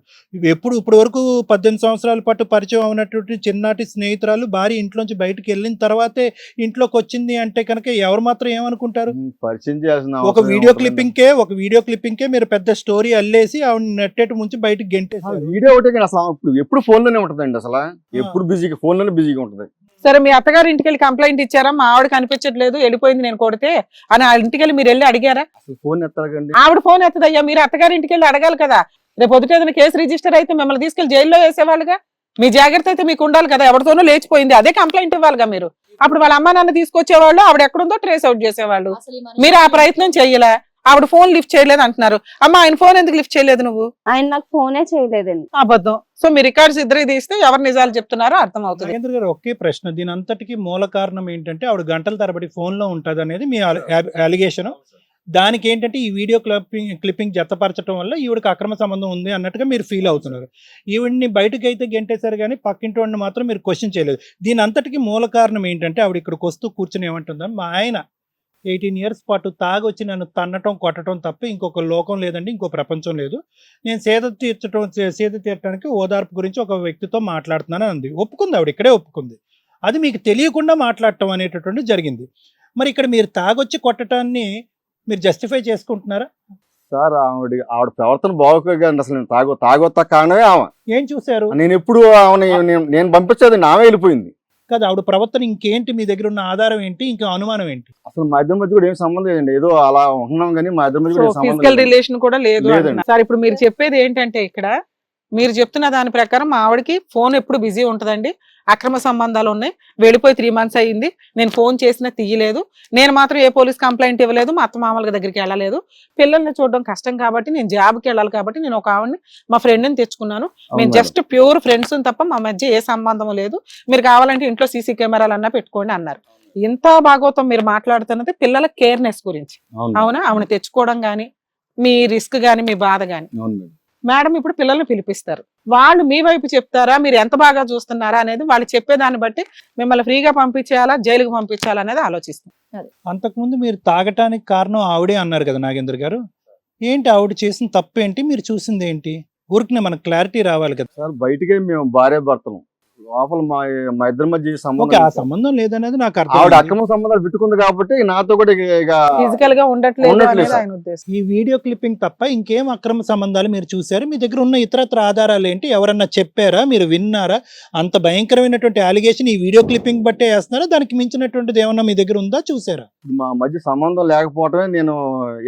ఇప్పుడు వరకు 18 సంవత్సరాల పాటు పరిచయం అవునటువంటి చిన్నటి స్నేహితురాలు భార్య ఇంట్లోంచి బయటకు వెళ్ళిన తర్వాతే ఇంట్లోకి వచ్చింది అంటే కనుక ఎవరు మాత్రం ఏమనుకుంటారు? పరిచయం చేయాల్సిన ఒక అవసరం వీడియో ఏముంటుందండి? క్లిప్పింగ్కే మీరు పెద్ద స్టోరీ అల్లేసి ఆవిడ నెట్టేటు ముంచి బయటకు గెంటేశారు. వీడియో ఒకటే కానీ అసలు ఎప్పుడు ఫోన్ లోనే ఉంటదండి. అసలు ఎప్పుడు బిజీగా ఫోన్ లోనే బిజీగా ఉంటది. సరే మీ అత్తగారి ఇంటికి వెళ్ళి కంప్లైంట్ ఇచ్చారా? మా ఆవిడ కనిపించట్లేదు, వెళ్ళిపోయింది నేను కొడితే అని ఆ ఇంటికి వెళ్ళి మీరు వెళ్ళి అడిగారా? అసలు ఫోన్ ఎత్తారండి. ఆవిడ ఫోన్ ఎత్తదయ్యా. మీరు అత్తగారి ఇంటికి వెళ్ళి అడగాలి కదా. రేపు పొద్దుట ఏదైనా కేసు రిజిస్టర్ అయితే మిమ్మల్ని తీసుకెళ్లి జైల్లో వేసేవాళ్ళుగా. మీ జాగ్రత్త అయితే మీకు ఉండాలి కదా. ఎవరితోనో లేచిపోయింది అదే కంప్లైంట్ ఇవ్వాలిగా మీరు. అప్పుడు వాళ్ళ అమ్మ నాన్న తీసుకొచ్చేవాళ్ళు, ఆవిడ ఎక్కడుందో ట్రేస్ అవుట్ చేసేవాళ్ళు. మీరు ఆ ప్రయత్నం చెయ్యలే. ఆవిడ ఫోన్ లిఫ్ట్ చేయలేదు అంటున్నారు. అమ్మ ఆయన ఫోన్ ఎందుకు లిఫ్ట్ చేయలేదు నువ్వు? ఆయన నాకు ఫోనే చేయలేదండి. అబద్ధం. సో మీ రికార్డ్స్ ఇద్దరు తీస్తే ఎవరు నిజాలు చెప్తున్నారో అర్థం అవుతుంది. నాగేంద్ర గారు ఒకే ప్రశ్న, దీని అంతటికి మూల కారణం ఏంటంటే ఆవిడ గంటల తరబడి ఫోన్ లో ఉంటది అనేది మీ అలిగేషన్. దానికి ఏంటంటే ఈ వీడియో క్లిప్పింగ్ జతపరచడం వల్ల ఈవిడకి అక్రమ సంబంధం ఉంది అన్నట్టుగా మీరు ఫీల్ అవుతున్నారు. ఈవిడ్ని బయటకు అయితే గెంటేశారు కానీ పక్కింటి వాడిని మాత్రం మీరు క్వశ్చన్ చేయలేదు. దీని అంతటికి మూల కారణం ఏంటంటే ఆవిడ ఇక్కడికి వస్తూ కూర్చొని ఏమంటుందని, మా ఆయన 18 years పాటు తాగొచ్చి నన్ను తన్నటం కొట్టడం తప్ప ఇంకొక లోకం లేదండి, ఇంకో ప్రపంచం లేదు. నేను సేద తీర్చడానికి ఓదార్పు గురించి ఒక వ్యక్తితో మాట్లాడుతున్నాను అంది. ఒప్పుకుంది ఆవిడ, ఇక్కడే ఒప్పుకుంది. అది మీకు తెలియకుండా మాట్లాడటం అనేటటువంటి జరిగింది. మరి ఇక్కడ మీరు తాగొచ్చి కొట్టడాన్ని మీరు జస్టిఫై చేసుకుంటున్నారా? సార్ ఆవిడ ప్రవర్తన బాగోకండి. అసలు నేను తాగొత్త కారణమే ఆమె. ఏం చూశారు? నేను ఎప్పుడు ఆమె నేను పంపించేది ఆమె వెళ్ళిపోయింది కదా. ఆవిడ ప్రవర్తన ఇంకేంటి? మీ దగ్గర ఉన్న ఆధారం ఏంటి? ఇంకా అనుమానం ఏంటి? అసలు మా ఇద్దరి మధ్య కూడా ఏం సంబంధం లేదండి. ఏదో అలా ఉంటున్నాం కానీ మా ఇద్దరి మధ్య కూడా ఏం సంబంధం ఫిజికల్ లేదు. రిలేషన్ కూడా లేదు లేదండి. అంటున్నారు. సార్ ఇప్పుడు మీరు చెప్పేది ఏంటంటే ఇక్కడ మీరు చెప్తున్న దాని ప్రకారం మా ఆవిడకి ఫోన్ ఎప్పుడు బిజీ ఉంటదండి, అక్రమ సంబంధాలు ఉన్నాయి, వెళ్ళిపోయి 3 months అయ్యింది, నేను ఫోన్ చేసినా తీయలేదు, నేను మాత్రం ఏ పోలీస్ కంప్లైంట్ ఇవ్వలేదు, మా అత్త మామల దగ్గరికి వెళ్ళలేదు, పిల్లల్ని చూడడం కష్టం కాబట్టి నేను జాబ్కి వెళ్ళాలి కాబట్టి నేను ఒక ఆవిడని మా ఫ్రెండ్ని తెచ్చుకున్నాను, మేము అవును జస్ట్ ప్యూర్ ఫ్రెండ్స్ తప్ప మా మధ్య ఏ సంబంధం లేదు, మీరు కావాలంటే ఇంట్లో సీసీ కెమెరాలు అన్నా పెట్టుకోండి అన్నారు. ఇంత భాగవతం మీరు మాట్లాడుతున్నది పిల్లల కేర్నెస్ గురించి. అవును. అవునా? ఆవిడ తెచ్చుకోవడం గానీ మీ రిస్క్ గాని మీ బాధ గాని. అవును మేడం. మేడం ఇప్పుడు పిల్లల్ని పిలిపిస్తారు, వాళ్ళు మీ వైపు చెప్తారా, మీరు ఎంత బాగా చూస్తున్నారా అనేది వాళ్ళు చెప్పేదాన్ని బట్టి మిమ్మల్ని ఫ్రీగా పంపించేయాలా జైలుకి పంపించాలా అనేది ఆలోచిస్తాం. అంతకుముందు మీరు తాగటానికి కారణం ఆవిడే అన్నారు కదా నాగేంద్ర గారు, ఏంటి ఆవిడ చేసిన తప్పు ఏంటి, మీరు చూసింది ఏంటి, ఊరికి మనకు క్లారిటీ రావాలి కదా. సార్ బయటికే మేము భార్య భర్తలు, లోపల మా ఇద్దరి మధ్య ఈ ఓకే, సంబంధం ఆ లేదు సార్. సంబంధం లేదనేది నాకు ఆవిడ అర్థం. అక్రమ సంబంధాలు పెట్టుకుంది కాబట్టి నాతో కూడా ఇక ఫిజికల్ గా ఉండట్లేదు ఉండట్లేదు అనేది సార్. ఆయన ఉద్దేశం. ఈ వీడియో క్లిప్పింగ్ తప్ప ఇంకేం అక్రమ సంబంధాలు మీరు చూసారు, మీ దగ్గర ఉన్న ఇతరత్ర ఆధారాలు ఏంటి, ఎవరన్నా చెప్పారా, మీరు విన్నారా? అంత భయంకరమైనటువంటి అలిగేషన్ ఈ వీడియో క్లిప్పింగ్ బట్టే వేస్తున్నారా, దానికి మించినటువంటిది ఏమన్నా మీ దగ్గర ఉందా, చూసారా? మా మధ్య సంబంధం లేకపోవటమే నేను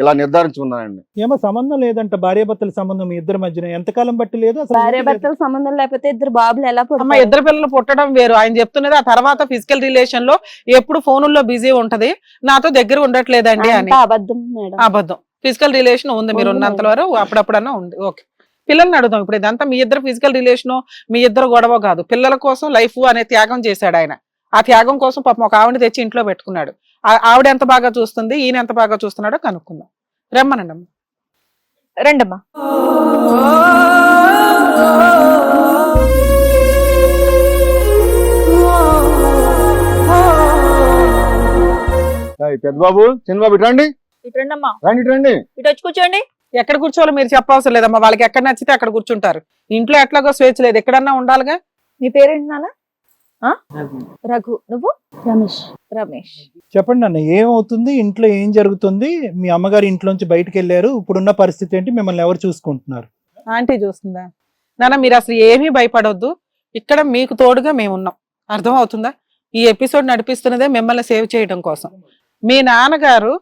ఇలా నిర్ధారించుకున్నానండి. ఏమో సంబంధం లేదంట, భార్యాభర్తల సంబంధం మీ ఇద్దరి మధ్యన ఎంతకాలం బట్టి లేదు అసలు? భార్య భర్తల సంబంధం లేకపోతే ఇద్దరు బాబులు ఎలా అమ్మ పుడతారు? ఇద్దరు పిల్లలు పుట్టడం వేరు, ఆయన చెప్తున్నది ఆ తర్వాత ఫిజికల్ రిలేషన్ లో ఎప్పుడు ఫోనుల్లో బిజీ ఉంటది, నాతో దగ్గర ఉండట్లేదండి అని. అంతా అబద్ధం మేడం. అబద్ధం. ఫిజికల్ రిలేషన్ ఉంది, మీరు ఉంది ఉన్నంత మేడం. వరకు అప్పుడప్పుడన్నా ఉంది. ఓకే, పిల్లల్ని అడుగుదాం. ఇప్పుడు ఇదంతా మీ ఇద్దరు ఫిజికల్ రిలేషన్, మీ ఇద్దరు గొడవ కాదు, పిల్లల కోసం లైఫ్ అనే త్యాగం చేశాడు ఆయన. ఆ త్యాగం కోసం పాపం ఒక ఆవిడ తెచ్చి ఇంట్లో పెట్టుకున్నాడు. ఆవిడ ఎంత బాగా చూస్తుంది, ఈయన ఎంత బాగా చూస్తున్నాడో కనుక్కుందాం. రమ్మనండి అమ్మ. రండమ్మా. పెద్ద బాబు చిన్న బాబు ఇటు రండి, ఇటు రండమ్మా, రండి ఇటు రండి. ఇటు వచ్చి కూర్చోండి. ఎక్కడ కూర్చోవాలో మీరు చెప్పవసరం లేదమ్మా, వాళ్ళకి ఎక్కడ నచ్చితే అక్కడ కూర్చుంటారు. ఇంట్లో ఎట్లాగో స్వేచ్ఛ లేదు, ఎక్కడన్నా ఉండాలిగా. నీ పేరేంటి నాన్న? రఘు. నువ్వు? రమేష్. రమేష్. చెప్పండి అన్న, ఏమవుతుంది ఇంట్లో, ఏం జరుగుతుంది? మీ అమ్మగారు ఇంట్లోంచి బయటకు వెళ్ళారు, ఇప్పుడున్న పరిస్థితి ఏంటి, మిమ్మల్ని ఎవరు చూసుకుంటున్నారు? ఆంటీ చూస్తుందా? నాన్న మీరు అసలు ఏమీ భయపడొద్దు, ఇక్కడ మీకు తోడుగా మేమున్నాం. అర్థం అవుతుందా? ఈ ఎపిసోడ్ నడిపిస్తున్నదే మిమ్మల్ని సేవ్ చేయడం కోసం. మీ నాన్నగారు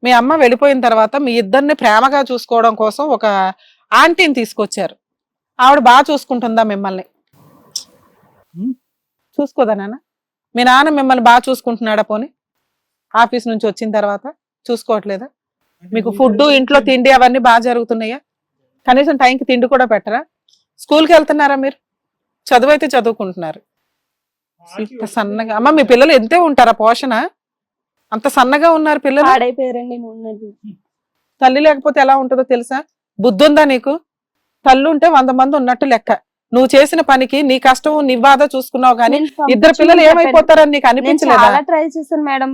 మీ అమ్మ వెళ్ళిపోయిన తర్వాత మీ ఇద్దరిని ప్రేమగా చూసుకోవడం కోసం ఒక ఆంటీని తీసుకొచ్చారు. ఆవిడ బాగా చూసుకుంటుందా మిమ్మల్ని? చూసుకోదా నాన్న? మీ నాన్న మిమ్మల్ని బాగా చూసుకుంటున్నాడా? పోనీ ఆఫీస్ నుంచి వచ్చిన తర్వాత చూసుకోవట్లేదా? మీకు ఫుడ్, ఇంట్లో తిండి అవన్నీ బాగా జరుగుతున్నాయా? కనీసం టైంకి తిండి కూడా పెట్టరా? స్కూల్కి వెళ్తున్నారా మీరు? చదువు అయితే చదువుకుంటున్నారు. ఇంత సన్నగా అమ్మ మీ పిల్లలు ఎంతే ఉంటారా? పోషణ అంత సన్నగా ఉన్నారు పిల్లలు. పాడైపోయారండి 3 నెలలు. తల్లి లేకపోతే ఎలా ఉంటుందో తెలుసా? బుద్ధి ఉందా నీకు? తల్లి ఉంటే 100 మంది ఉన్నట్టు లెక్క. నువ్వు చేసిన పనికి నీ కష్టం నీ బాధ చూసుకున్నావు కానీ నేను ఇద్దరు పిల్లలు పంపించమని ఏమైపోతారని నీకు నేను అనిపించలేదా? చాలా ట్రై చేశాను మేడం.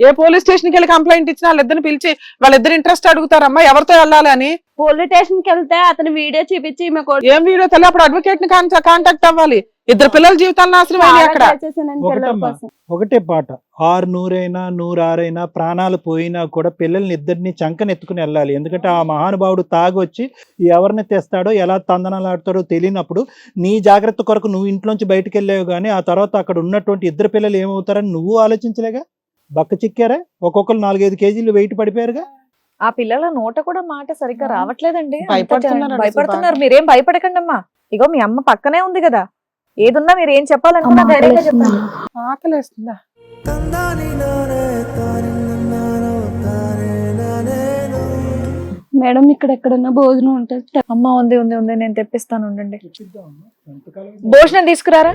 ఏ పోలీస్ స్టేషన్ కి వెళ్ళి కంప్లైంట్ ఇచ్చినా వాళ్ళిద్దరిని పిలిచి వాళ్ళిద్దరు ఇంట్రెస్ట్ అడుగుతారమ్మా ఎవరితో వెళ్ళాలి అని. పోలీస్ స్టేషన్ కి వెళ్తే అతను వీడియో చూపించి ఈమె ఏం వీడియో తెలియదు, అప్పుడు అడ్వకేట్ ని కాంటాక్ట్ అవ్వాలి. ఇద్దరు పిల్లల జీవితాలు నాశనం అయినాయి అక్కడ. ఒకటమ్మా, ఒకటే పాట, 600 106 ప్రాణాలు పోయినా కూడా పిల్లల్ని ఇద్దరిని చంకనెత్తుకుని వెళ్ళాలి. ఎందుకంటే ఆ మహానుభావుడు తాగొచ్చి ఎవరిని తెస్తాడో ఎలా తందనలాడతాడో తెలియనప్పుడు నీ జాగ్రత్త కొరకు నువ్వు ఇంట్లోంచి బయటకు వెళ్ళావు, కానీ ఆ తర్వాత అక్కడ ఉన్నటువంటి ఇద్దరు పిల్లలు ఏమవుతారని నువ్వు ఆలోచించలేగా? బక్క చిక్కారా? ఒక్కొక్కరు 4-5 కేజీలు వెయిట్ పడిపోయారుగా. ఆ పిల్లల నోట కూడా మాట సరిగ్గా రావట్లేదండి. అంత భయపడుతున్నారు భయపడుతున్నారు. మీరేం భయపడకండి అమ్మా. ఇగో మీ అమ్మ పక్కనే ఉంది కదా, ఏదున్నా మీరు ఏం చెప్పాలనుకున్నా ధైర్యంగా చెప్పండి. ఆకలేస్తుందా? మేడం ఇక్కడ ఎక్కడన్నా భోజనం ఉంటుంది. అమ్మ ఉంది ఉంది ఉంది, నేను తెప్పిస్తాను, ఉండండి. భోజనం తీసుకురారా.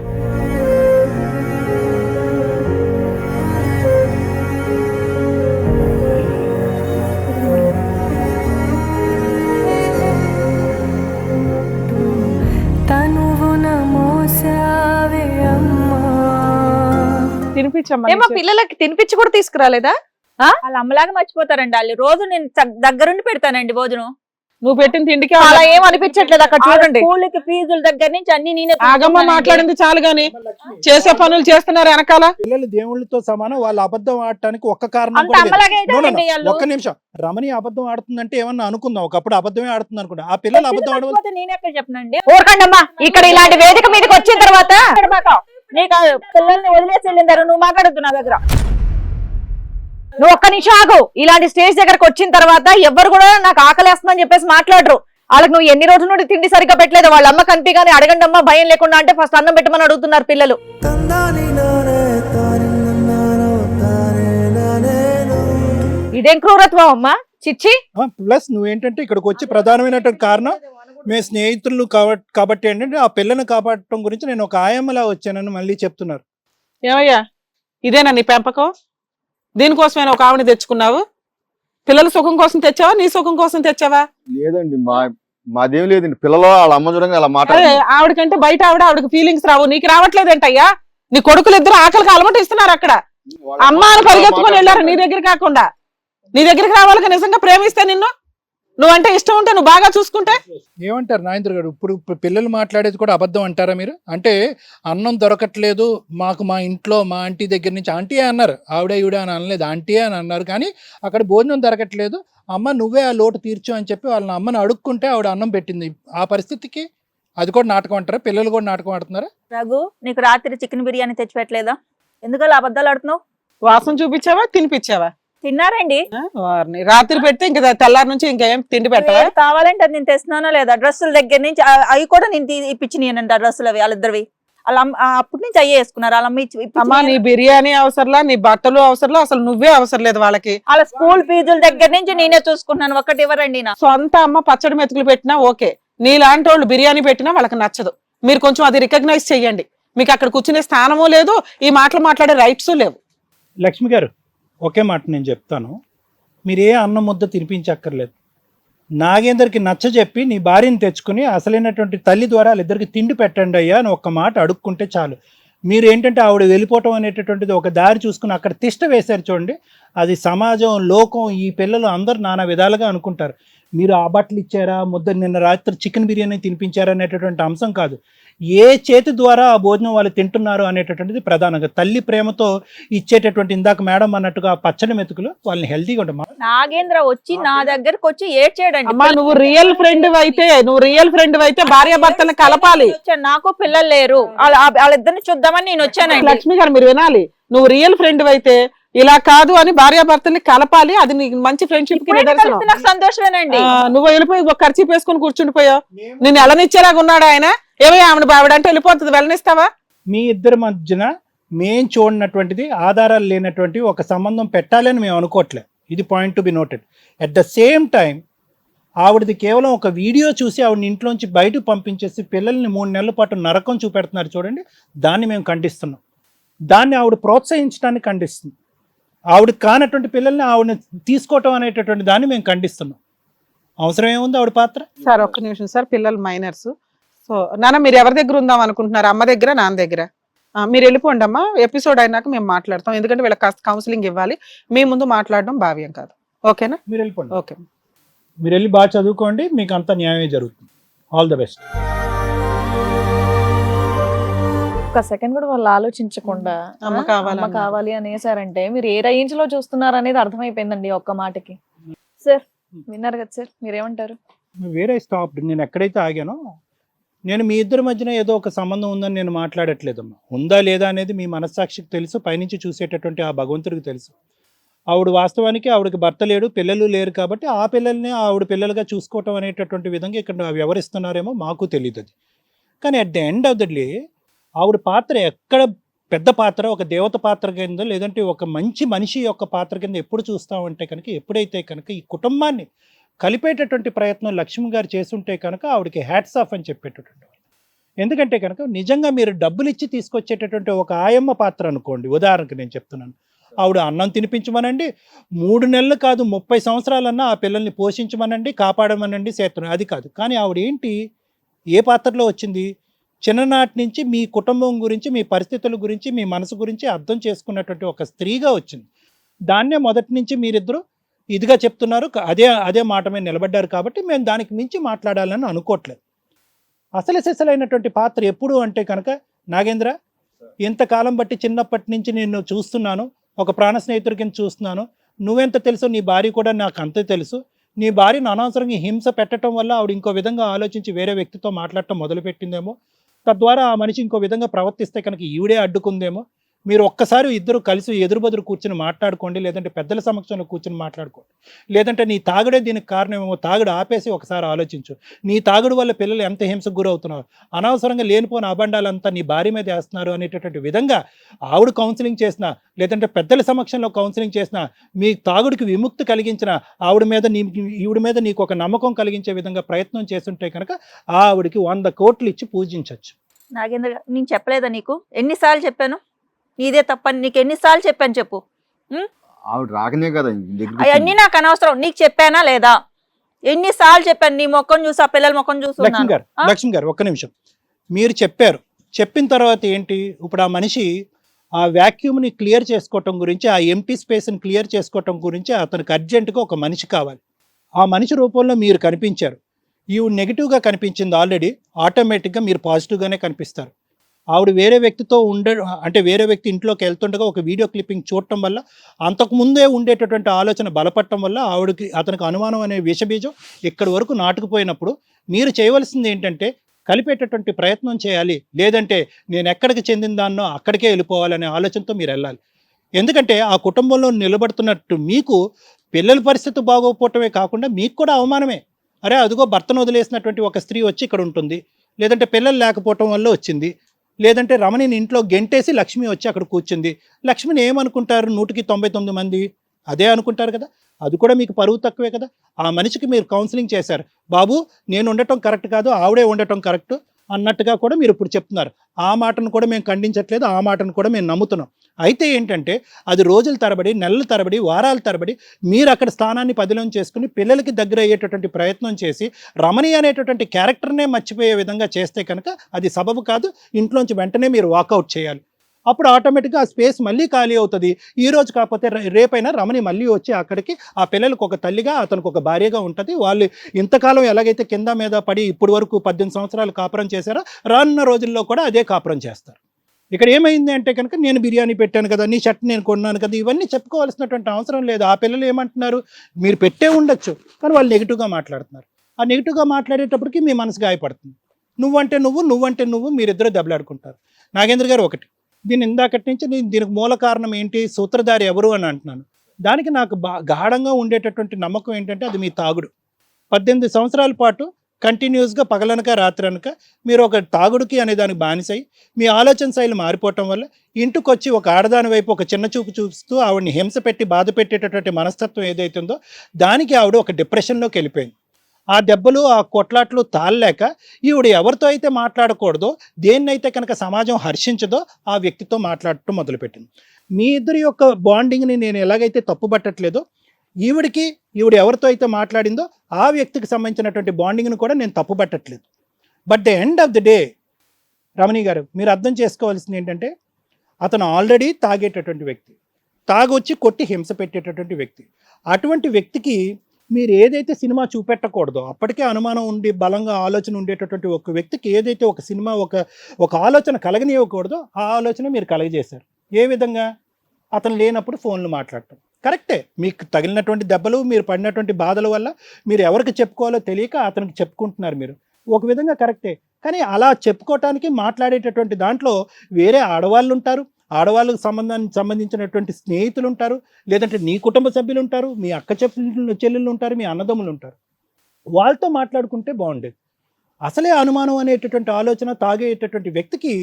తినిపించమ్మా. ఏమో పిల్లలకి తినిపించి కూడా తీసుకురాలేదా? వాళ్ళ అమ్మలాగా మర్చిపోతారండి వాళ్ళు. రోజు నేను దగ్గరుండి పెడతానండి భోజనం. నువ్వు పెట్టిన తిండికి అలా ఏం అనిపించట్లేదు అక్కడ చూడండి. స్కూల్కి ఫీజుల దగ్గర నుంచి అన్ని నేనే ఆగమ్మ మాట్లాడింది చాలు గాని చేసే పనులు చేస్తున్నారు వెనకాల. పిల్లలు దేవుళ్ళతో సమానం, వాళ్ళు అబద్ధం ఆడటానికి ఒక్క కారణం అంత కూడా లేదు. అమ్మలాగా No, no, no. అయితారండి వాళ్ళు. ఒక్క నిమిషం, రమణి అబద్ధం ఆడుతుందంటే ఏమన్నా అనుకుందాం, ఒకప్పుడు అబద్ధమే ఆడుతుంది అనుకుంటా. ఆ పిల్లలు అబద్ధం ఆడవల్ల మర్చిపోతే నేను ఎక్కడ చెప్పనండి. ఊరకండమ్మా. ఇక్కడ ఇలాంటి వేదిక మీదకి వచ్చిన తర్వాత నీకు పిల్లల్ని వదిలేసి వెళ్ళిందారు, నువ్వు మాట్లాడద్దు నా దగ్గర. నువ్వు ఒక్క నిమిషం ఆగు. ఇలాంటి స్టేజ్ దగ్గరకు వచ్చిన తర్వాత ఎవ్వరు కూడా నాకు ఆకలేస్తుందని చెప్పేసి మాట్లాడరు. వాళ్ళకి నువ్వు ఎన్ని రోజుల నుండి తిండి సరిగ్గా పెట్టలేదు. వాళ్ళ అమ్మ కనిపిగానే అడగండి అమ్మా భయం లేకుండా అంటే ఫస్ట్ అన్నం పెట్టమని అడుగుతున్నారు పిల్లలు. ఇదేం క్రూరత్వం అమ్మా, చిచ్చి. ప్లస్ నువ్వేంటంటే ఇక్కడికి వచ్చి ప్రధానమైనటువంటి కారణం మేము స్నేహితులు కాబట్టి ఏంటంటే ఆ పిల్లని కాపాడటం గురించి నేను ఒక ఆయమ్మలా వచ్చానని మళ్ళీ చెప్తున్నారు. ఏమయ్యా ఇదేనా నీ పెంపకం? దీనికోసమైనా ఒక ఆవిడ తెచ్చుకున్నావు? పిల్లల సుఖం కోసం తెచ్చావా నీ సుఖం కోసం తెచ్చావా? లేదండి మాదేం లేదండి. పిల్లలు వాళ్ళ అమ్మ చూడంగా అలా అదే మాట్లాడారు. ఆవిడకంటే బయట ఆవిడకి ఫీలింగ్స్ రావు, నీకు రావట్లేదంటయ్యా. నీ కొడుకులు ఇద్దరు ఆకలికి అలవాటు ఇస్తున్నారు అక్కడ. అమ్మ అని పరిగెత్తుకొని వెళ్ళారు నీ దగ్గర కాకుండా. నీ దగ్గరికి రావాలిగా నిజంగా ప్రేమిస్తే నిన్ను, నువ్వంటే ఇష్టం ఉంటే నువ్వు బాగా చూసుకుంటే. ఏమంటారు నాగేంద్ర గారు, ఇప్పుడు పిల్లలు మాట్లాడేది కూడా అబద్ధం అంటారా మీరు? అంటే అన్నం దొరకట్లేదు మాకు, మా ఇంట్లో మా ఆంటీ దగ్గర నుంచి, ఆంటీ అన్నారు, ఆవిడ ఈవిడ అని అనలేదు, ఆంటీ అని అన్నారు. కానీ అక్కడ భోజనం దొరకట్లేదు, అమ్మ నువ్వే ఆ లోటు తీర్చు అని చెప్పి వాళ్ళని అమ్మని అడుక్కుంటే ఆవిడ అన్నం పెట్టింది. ఆ పరిస్థితికి అది కూడా నాటకం అంటారా? పిల్లలు కూడా నాటకం ఆడుతున్నారా? రఘు, నీకు రాత్రి చికెన్ బిర్యానీ తెచ్చిపెట్టలేదా? ఎందుకలా అబద్ధాలు ఆడుతున్నావు? వాసన చూపించావా, తినిపించావా? తిన్నారండి. వారిని రాత్రి పెడితే ఇంకా తెల్లారి నుంచి ఇంకేం తిండి పెట్టవా? ఏది కావాలంటే అది నేను తెస్తున్నానో లేదా? డ్రెస్సుల దగ్గర నుంచి అవి కూడా నేను ఇప్పించినానంట, డ్రెస్సులు అవి వాళ్ళిద్దరివి. వాళ్ళ అప్పటి నుంచి అయ్యే వేసుకున్నారు. వాళ్ళ అమ్మ అమ్మా నీ బిర్యానీ అవసరంలా, నీ బట్టలు అవసరంలా, అసలు నువ్వే అవసరం లేదు వాళ్ళకి. వాళ్ళ స్కూల్ ఫీజుల దగ్గర నుంచి నేనే చూసుకుంటున్నాను. ఒక్కటి ఇవ్వరండి నా. సొంత అమ్మ పచ్చడి మెతుకులు పెట్టినా ఓకే, నీలాంటి వాళ్ళు బిర్యానీ పెట్టినా వాళ్ళకి నచ్చదు. మీరు కొంచెం అది రికగ్నైజ్ చెయ్యండి. మీకు అక్కడ కూర్చునే స్థానము లేదు, ఈ మాటలు మాట్లాడే రైట్స్ లేవు. లక్ష్మి గారు ఒకే మాట నేను చెప్తాను, మీరు ఏ అన్నం ముద్ద తినిపించక్కర్లేదు. నాగేందర్కి నచ్చ చెప్పి నీ భార్యని తెచ్చుకుని అసలైనటువంటి తల్లి ద్వారా వాళ్ళిద్దరికి తిండి పెట్టండి అయ్యా అని ఒక్క మాట అడుక్కుంటే చాలు. మీరు ఏంటంటే ఆవిడ వెళ్ళిపోవటం అనేటటువంటిది ఒక దారి చూసుకుని అక్కడ తిష్ట వేశారు చూడండి, అది సమాజం, లోకం, ఈ పిల్లలు అందరూ నానా విధాలుగా అనుకుంటారు. మీరు ఆ బట్టలు ఇచ్చారా, నిన్న రాత్రి చికెన్ బిర్యానీ తినిపించారా అనేటటువంటి అంశం కాదు, ఏ చేతి ద్వారా ఆ భోజనం వాళ్ళు తింటున్నారు అనేటటువంటిది ప్రధానంగా. తల్లి ప్రేమతో ఇచ్చేటటువంటి, ఇందాక మేడం అన్నట్టుగా పచ్చడి మెతుకులు వాళ్ళని హెల్తీగా ఉంటాం. నాగేంద్ర వచ్చి నా దగ్గరకు వచ్చి ఏడ్చేయడండి. అమ్మా నువ్వు రియల్ ఫ్రెండ్ అయితే భార్య భర్తలను కలపాలి. నాకు పిల్లలు లేరు, వాళ్ళిద్దరిని చూద్దామని నేను వచ్చానండి. లక్ష్మి గారు మీరు వినాలి, నువ్వు రియల్ ఫ్రెండ్ అయితే ఇలా కాదు అని భార్యాభర్తల్ని కలపాలి. అది నీకు మంచి ఫ్రెండ్షిప్ కి నిదర్శనం. నాకు సంతోషమేనండి. నువ్వు వెళ్ళిపోయి ఒక ఖర్చు వేసుకొని కూర్చుండిపోయావు. నేను ఎలనిచ్చేలాగా ఉన్నాడు ఆయన. ఏమయ్యా ఆవిడ అంటే వెళ్ళిపోతుంది, వెళ్ళనిస్తావా? మీ ఇద్దరి మధ్యన మేం చూడనటువంటిది, ఆధారాలు లేనటువంటి ఒక సంబంధం పెట్టాలని మేము అనుకోవట్లేదు. ఇది point to be noted. At the same time ఆవిడది కేవలం ఒక వీడియో చూసి ఆవిడని ఇంట్లోంచి బయటకు పంపించేసి పిల్లల్ని 3 నెలల పాటు నరకం చూపెడుతున్నారు చూడండి, దాన్ని మేము ఖండిస్తున్నాం. దాన్ని ఆవిడ ప్రోత్సహించడానికి ఖండిస్తుంది. ఆవిడ కానటువంటి పిల్లల్ని ఆవిడని తీసుకోవటం అనేటటువంటి దాన్ని మేము ఖండిస్తున్నాం. అవసరం ఏముంది ఆవిడ పాత్ర? సార్ ఒక్క నిమిషం సార్, పిల్లలు మైనర్స్. సో నాన్న మీరు ఎవరి దగ్గర ఉందాం అనుకుంటున్నారు? అమ్మ దగ్గర, నాన్న దగ్గర? మీరు వెళ్ళిపోండి అమ్మా, ఎపిసోడ్ అయినాక మేము మాట్లాడతాం. ఎందుకంటే వీళ్ళకి కాస్త కౌన్సిలింగ్ ఇవ్వాలి, మీ ముందు మాట్లాడడం భావ్యం కాదు. ఓకేనా? మీరు వెళ్ళిపోండి. ఓకే, మీరు వెళ్ళి బాగా చదువుకోండి, మీకు అంతా న్యాయమే జరుగుతుంది. All the best. ఒక సెకండ్ కూడా వాళ్ళు ఆలోచించకుండా అమ్మ కావాలి, అమ్మ కావాలి అనేసారంటే మీరు ఏ రేంజ్ లో చూస్తున్నారు అనేది అర్థమైపోయిందండి ఒక్క మాటకి. సార్ విన్నారు కదా సార్, మీరేమంటారు? వేరే స్టాప్. నేను ఎక్కడైతే ఆగానో, నేను మీ ఇద్దరి మధ్యన ఏదో ఒక సంబంధం ఉందని నేను మాట్లాడట్లేదమ్మా. ఉందా లేదా అనేది మీ మనస్సాక్షికి తెలుసు, పైనుంచి చూసేటటువంటి ఆ భగవంతుడికి తెలుసు. ఆవిడ వాస్తవానికి ఆవిడకి భర్త లేడు, పిల్లలు లేరు, కాబట్టి ఆ పిల్లల్ని ఆవిడ పిల్లలుగా చూసుకోవటం అనేటటువంటి విధంగా ఇక్కడ వ్యవహరిస్తున్నారేమో మాకు తెలియదు అది. కానీ at the end of the day ఆవిడ పాత్ర ఎక్కడ పెద్ద పాత్ర, ఒక దేవత పాత్ర కింద, లేదంటే ఒక మంచి మనిషి యొక్క పాత్ర కింద ఎప్పుడు చూస్తామంటే కనుక, ఎప్పుడైతే కనుక ఈ కుటుంబాన్ని కలిపేటటువంటి ప్రయత్నం లక్ష్మి గారు చేస్తుంటే కనుక ఆవిడకి హ్యాట్స్ ఆఫ్ అని చెప్పేటటువంటి. ఎందుకంటే కనుక నిజంగా మీరు డబ్బులు ఇచ్చి తీసుకొచ్చేటటువంటి ఒక ఆయమ్మ పాత్ర అనుకోండి, ఉదాహరణకు నేను చెప్తున్నాను, ఆవిడ అన్నం తినిపించమనండి, 3 నెలలు కాదు 30 సంవత్సరాలన్నా ఆ పిల్లల్ని పోషించమనండి, కాపాడమనండి, చేస్తున్నాను, అది కాదు. కానీ ఆవిడ ఏంటి, ఏ పాత్రలో వచ్చింది? చిన్ననాటి నుంచి మీ కుటుంబం గురించి, మీ పరిస్థితుల గురించి, మీ మనసు గురించి అర్థం చేసుకున్నటువంటి ఒక స్త్రీగా వచ్చింది. దాన్నే మొదటి నుంచి మీరిద్దరూ ఇదిగా చెప్తున్నారు, అదే మాట మీద నిలబడ్డారు. కాబట్టి మేము దానికి మించి మాట్లాడాలని అనుకోవట్లేదు. అసలు సిసలైనటువంటి పాత్ర ఎప్పుడు అంటే కనుక, నాగేంద్ర ఇంతకాలం బట్టి చిన్నప్పటి నుంచి నేను చూస్తున్నాను, ఒక ప్రాణ స్నేహితుడి కింద చూస్తున్నాను. నువ్వెంత తెలుసో నీ భార్య కూడా నాకు అంతే తెలుసు. నీ భార్యను అనవసరంగా హింస పెట్టడం వల్ల ఆవిడ ఇంకో విధంగా ఆలోచించి వేరే వ్యక్తితో మాట్లాడటం మొదలుపెట్టిందేమో, తద్వారా ఆ మనిషి ఇంకో విధంగా ప్రవర్తిస్తే కనుక ఈవిడే అడ్డుకుందేమో. మీరు ఒక్కసారి ఇద్దరు కలిసి ఎదురుబదురు కూర్చుని మాట్లాడుకోండి, లేదంటే పెద్దల సమక్షంలో కూర్చుని మాట్లాడుకోండి. లేదంటే నీ తాగుడే దీనికి కారణమేమో, తాగుడు ఆపేసి ఒకసారి ఆలోచించు. నీ తాగుడు వల్ల పిల్లలు ఎంత హింసకు గురవుతున్నారు, అనవసరంగా లేనిపోయిన అబండాలంతా నీ భార్య మీద వేస్తున్నారు అనేటటువంటి విధంగా ఆవిడ కౌన్సిలింగ్ చేసినా, లేదంటే పెద్దల సమక్షంలో కౌన్సిలింగ్ చేసినా, మీ తాగుడికి విముక్తి కలిగించిన ఈవిడ మీద నీకు ఒక నమ్మకం కలిగించే విధంగా ప్రయత్నం చేస్తుంటే కనుక ఆవిడికి 100 కోట్లు ఇచ్చి పూజించవచ్చు. నాగేంద్ర నేను చెప్పలేదా నీకు? ఎన్నిసార్లు చెప్పాను నీదే తప్పని? నీకు ఎన్నిసార్లు చెప్పాను చెప్పు. ఆవిడ రాకనే కదా దగ్గరికి అవన్నీ నాకు అనవసరం. నీకు చెప్పానా లేదా? ఎన్నిసార్లు చెప్పాను? నీ మొక్కను చూసి, ఆ పిల్లల మొక్కను లక్ష్మి చూస్తున్నాను. గారు లక్ష్మి గారు ఒక్క నిమిషం. మీరు చెప్పారు, చెప్పిన తర్వాత ఏంటి ఇప్పుడు ఆ మనిషి ఆ వాక్యూమ్ని క్లియర్ చేసుకోవటం గురించి, ఆ ఎంటీ స్పేస్ని క్లియర్ చేసుకోవటం గురించి అతనికి అర్జెంటుగా ఒక మనిషి కావాలి. ఆ మనిషి రూపంలో మీరు కనిపించారు. ఈవిడ నెగిటివ్గా కనిపించింది ఆల్రెడీ, ఆటోమేటిక్గా మీరు పాజిటివ్గానే కనిపిస్తారు. ఆవిడ వేరే వ్యక్తితో అంటే వేరే వ్యక్తి ఇంట్లోకి వెళ్తుండగా ఒక వీడియో క్లిప్పింగ్ చూడటం వల్ల, అంతకుముందే ఉండేటటువంటి ఆలోచన బలపడటం వల్ల అతనికి అనుమానం అనే విషబీజం ఇక్కడి వరకు నాటుకుపోయినప్పుడు మీరు చేయవలసింది ఏంటంటే కలిపేటటువంటి ప్రయత్నం చేయాలి. లేదంటే నేను ఎక్కడికి చెందిన దాన్నో అక్కడికే వెళ్ళిపోవాలనే ఆలోచనతో మీరు వెళ్ళాలి. ఎందుకంటే ఆ కుటుంబంలో నిలబడుతున్నట్టు మీకు పిల్లల పరిస్థితి బాగోకపోవటమే కాకుండా మీకు కూడా అవమానమే. అరే అదిగో భర్తను వదిలేసినటువంటి ఒక స్త్రీ వచ్చి ఇక్కడ ఉంటుంది, లేదంటే పిల్లలు లేకపోవటం వల్ల వచ్చింది, లేదంటే రమణిని ఇంట్లో గెంటేసి లక్ష్మి వచ్చి అక్కడ కూర్చుంది. లక్ష్మిని ఏమనుకుంటారు? 199 మంది అదే అనుకుంటారు కదా. అది కూడా మీకు పరువు తక్కువే కదా. ఆ మనిషికి మీరు కౌన్సిలింగ్ చేశారు, బాబు నేను ఉండటం కరెక్ట్ కాదు, ఆవిడే ఉండటం కరెక్ట్ అన్నట్టుగా కూడా మీరు ఇప్పుడు చెప్తున్నారు. ఆ మాటను కూడా మేము ఖండించట్లేదు, ఆ మాటను కూడా మేము నమ్ముతున్నాం. అయితే ఏంటంటే అది రోజుల తరబడి, నెలల తరబడి, వారాల తరబడి మీరు అక్కడ స్థానాన్ని పదిలం చేసుకుని పిల్లలకి దగ్గర అయ్యేటటువంటి ప్రయత్నం చేసి రమణి అనేటటువంటి క్యారెక్టర్నే మర్చిపోయే విధంగా చేస్తే కనుక అది సబబు కాదు. ఇంట్లోంచి వెంటనే మీరు వాకౌట్ చేయాలి. అప్పుడు ఆటోమేటిక్గా ఆ స్పేస్ మళ్ళీ ఖాళీ అవుతుంది. ఈ రోజు కాకపోతే రేపైనా రమణి మళ్ళీ వచ్చి అక్కడికి ఆ పిల్లలకు ఒక తల్లిగా, అతనికి ఒక భార్యగా ఉంటుంది. వాళ్ళు ఇంతకాలం ఎలాగైతే కింద మీద పడి ఇప్పుడు వరకు 18 సంవత్సరాలు కాపురం చేశారో రానున్న రోజుల్లో కూడా అదే కాపురం చేస్తారు. ఇక్కడ ఏమైంది అంటే కనుక నేను బిర్యానీ పెట్టాను కదా, నీ షర్ట్ నేను కొన్నాను కదా, ఇవన్నీ చెప్పుకోవాల్సినటువంటి అవసరం లేదు. ఆ పిల్లలు ఏమంటున్నారు, మీరు పెట్టే ఉండొచ్చు కానీ వాళ్ళు నెగిటివ్గా మాట్లాడుతున్నారు. ఆ నెగిటివ్గా మాట్లాడేటప్పటికి మీ మనసు గాయపడుతుంది. నువ్వంటే నువ్వు మీరిద్దరు దెబ్బలాడుకుంటారు. నాగేంద్ర గారు ఒకటి, దీన్ని ఇందాకటి నుంచి నేను దీనికి మూల కారణం ఏంటి, సూత్రధారి ఎవరు అని అంటున్నాను. దానికి నాకు గాఢంగా ఉండేటటువంటి నమ్మకం ఏంటంటే అది మీ తాగుడు. 18 సంవత్సరాల పాటు కంటిన్యూస్గా పగలనక రాత్రనక మీరు ఒక తాగుడుకి అనే దానికి బానిసై మీ ఆలోచన శైలి మారిపోవటం వల్ల ఇంటికి వచ్చి ఒక ఆడదాని వైపు ఒక చిన్న చూపు చూస్తూ ఆవిడని హింస పెట్టి బాధ పెట్టేటటువంటి మనస్తత్వం ఏదైతుందో దానికి ఆవిడ ఒక డిప్రెషన్లోకి వెళ్ళిపోయింది. ఆ దెబ్బలు, ఆ కొట్లాట్లు తాళలేక ఈవిడ ఎవరితో అయితే మాట్లాడకూడదో, దేన్నైతే కనుక సమాజం హర్షించదో ఆ వ్యక్తితో మాట్లాడటం మొదలుపెట్టింది. మీ ఇద్దరి యొక్క బాండింగ్ని నేను ఎలాగైతే తప్పుపట్టట్లేదో, ఈవిడ ఎవరితో అయితే మాట్లాడిందో ఆ వ్యక్తికి సంబంధించినటువంటి బాండింగ్ను కూడా నేను తప్పుపట్టట్లేదు. But the end of the day Ramani గారు మీరు అర్థం చేసుకోవాల్సింది ఏంటంటే అతను ఆల్రెడీ తాగేటటువంటి వ్యక్తి, తాగొచ్చి కొట్టి హింస పెట్టేటటువంటి వ్యక్తి. అటువంటి వ్యక్తికి మీరు ఏదైతే సినిమా చూపెట్టకూడదో, అప్పటికే అనుమానం ఉండి బలంగా ఆలోచన ఉండేటటువంటి ఒక వ్యక్తికి ఏదైతే ఒక సినిమా ఒక ఆలోచన కలగనివ్వకూడదో ఆ ఆలోచన మీరు కలగజేశారు. ఏ విధంగా? అతను లేనప్పుడు ఫోన్లు మాట్లాడటం. కరెక్టే, మీకు తగిలినటువంటి దెబ్బలు, మీరు పడినటువంటి బాధల వల్ల మీరు ఎవరికి చెప్పుకోవాలో తెలియక అతనికి చెప్పుకుంటున్నారు మీరు. ఒక విధంగా కరెక్టే, కానీ అలా చెప్పుకోవటానికి మాట్లాడేటటువంటి దాంట్లో వేరే ఆడవాళ్ళు ఉంటారు, ఆడవాళ్ళకు సంబంధించినటువంటి స్నేహితులు ఉంటారు, లేదంటే నీ కుటుంబ సభ్యులు ఉంటారు, మీ అక్క చెల్లెళ్ళు ఉంటారు, మీ అన్నదమ్ములు ఉంటారు. వాళ్ళతో మాట్లాడుకుంటే బాగుండేది. అసలే అనుమానం అనేటటువంటి ఆలోచన తాగేటటువంటి వ్యక్తికి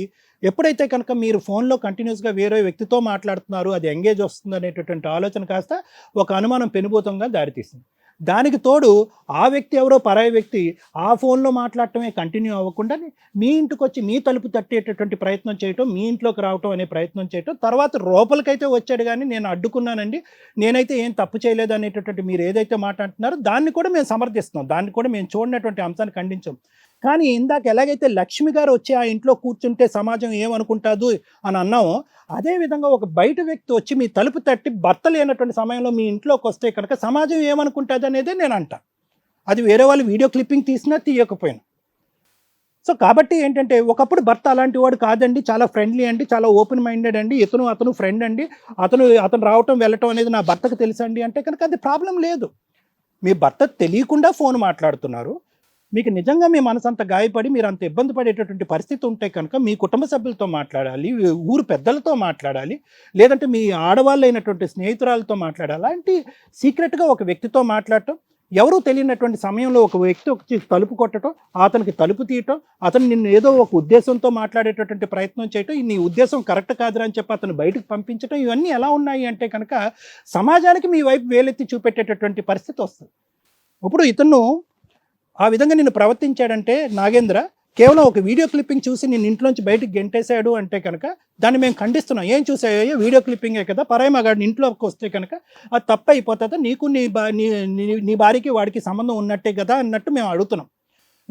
ఎప్పుడైతే కనుక మీరు ఫోన్లో కంటిన్యూస్గా వేరే వ్యక్తితో మాట్లాడుతున్నారు, అది ఎంగేజ్ వస్తుంది అనేటటువంటి ఆలోచన కాస్త ఒక అనుమానం పెనుభూతంగా దారితీస్తుంది. దానికి తోడు ఆ వ్యక్తి ఎవరో పరాయి వ్యక్తి ఆ ఫోన్లో మాట్లాడటమే కంటిన్యూ అవ్వకుండా మీ ఇంటికి వచ్చి మీ తలుపు తట్టేటటువంటి ప్రయత్నం చేయటం, మీ ఇంట్లోకి రావటం అనే ప్రయత్నం చేయటం, తర్వాత లోపలికైతే వచ్చాడు కానీ నేను అడ్డుకున్నానండి, నేనైతే ఏం తప్పు చేయలేదు అనేటటువంటి మీరు ఏదైతే మాట్లాడుతున్నారో దాన్ని కూడా మేము సమర్థిస్తున్నాం, దాన్ని కూడా మేము చూడనటువంటి అంశాన్ని ఖండించాం. కానీ ఇందాక ఎలాగైతే లక్ష్మి గారు వచ్చి ఆ ఇంట్లో కూర్చుంటే సమాజం ఏమనుకుంటాదు అని అన్నామో, అదేవిధంగా ఒక బయట వ్యక్తి వచ్చి మీ తలుపు తట్టి భర్త లేనటువంటి సమయంలో మీ ఇంట్లోకి వస్తే కనుక సమాజం ఏమనుకుంటుంది అనేదే నేను అంటా. అది వేరే వాళ్ళు వీడియో క్లిప్పింగ్ తీసినా తీయకపోయినా. సో కాబట్టి ఏంటంటే ఒకప్పుడు భర్త అలాంటి వాడు కాదండి, చాలా ఫ్రెండ్లీ అండి, చాలా ఓపెన్ మైండెడ్ అండి, అతను ఫ్రెండ్ అండి, అతను రావటం వెళ్ళటం అనేది నా భర్తకు తెలుసండి అంటే కనుక అది ప్రాబ్లం లేదు. మీ భర్త తెలియకుండా ఫోన్ మాట్లాడుతున్నారు, మీకు నిజంగా మీ మనసు అంత గాయపడి మీరు అంత ఇబ్బంది పడేటటువంటి పరిస్థితి ఉంటే కనుక మీ కుటుంబ సభ్యులతో మాట్లాడాలి, ఊరు పెద్దలతో మాట్లాడాలి, లేదంటే మీ ఆడవాళ్ళు అయినటువంటి స్నేహితురాలతో మాట్లాడాలి. అలాంటి సీక్రెట్గా ఒక వ్యక్తితో మాట్లాడటం, ఎవరూ తెలియనటువంటి సమయంలో ఒక వ్యక్తి వచ్చి తలుపు కొట్టడం, అతనికి తలుపు తీయటం, అతను నిన్ను ఏదో ఒక ఉద్దేశంతో మాట్లాడేటటువంటి ప్రయత్నం చేయటం, నీ ఉద్దేశం కరెక్ట్ కాదురా అని చెప్పి అతను బయటకు పంపించడం, ఇవన్నీ ఎలా ఉన్నాయి అంటే కనుక సమాజానికి మీ వైపు వేలెత్తి చూపెట్టేటటువంటి పరిస్థితి వస్తుంది. ఇప్పుడు ఇతను ఆ విధంగా నిన్ను ప్రవర్తించాడంటే నాగేంద్ర కేవలం ఒక వీడియో క్లిప్పింగ్ చూసి నేను ఇంట్లోంచి బయటికి గెంటేశాడు అంటే కనుక దాన్ని మేము ఖండిస్తున్నాం. ఏం చూసాయో వీడియో క్లిప్పింగే కదా, పరాయి మగాడిని ఇంట్లోకి వస్తే కనుక అది తప్పు అయిపోతుందా, నీకు నీ భార్యకి వాడికి సంబంధం ఉన్నట్టే కదా అన్నట్టు మేము అడుగుతున్నాం.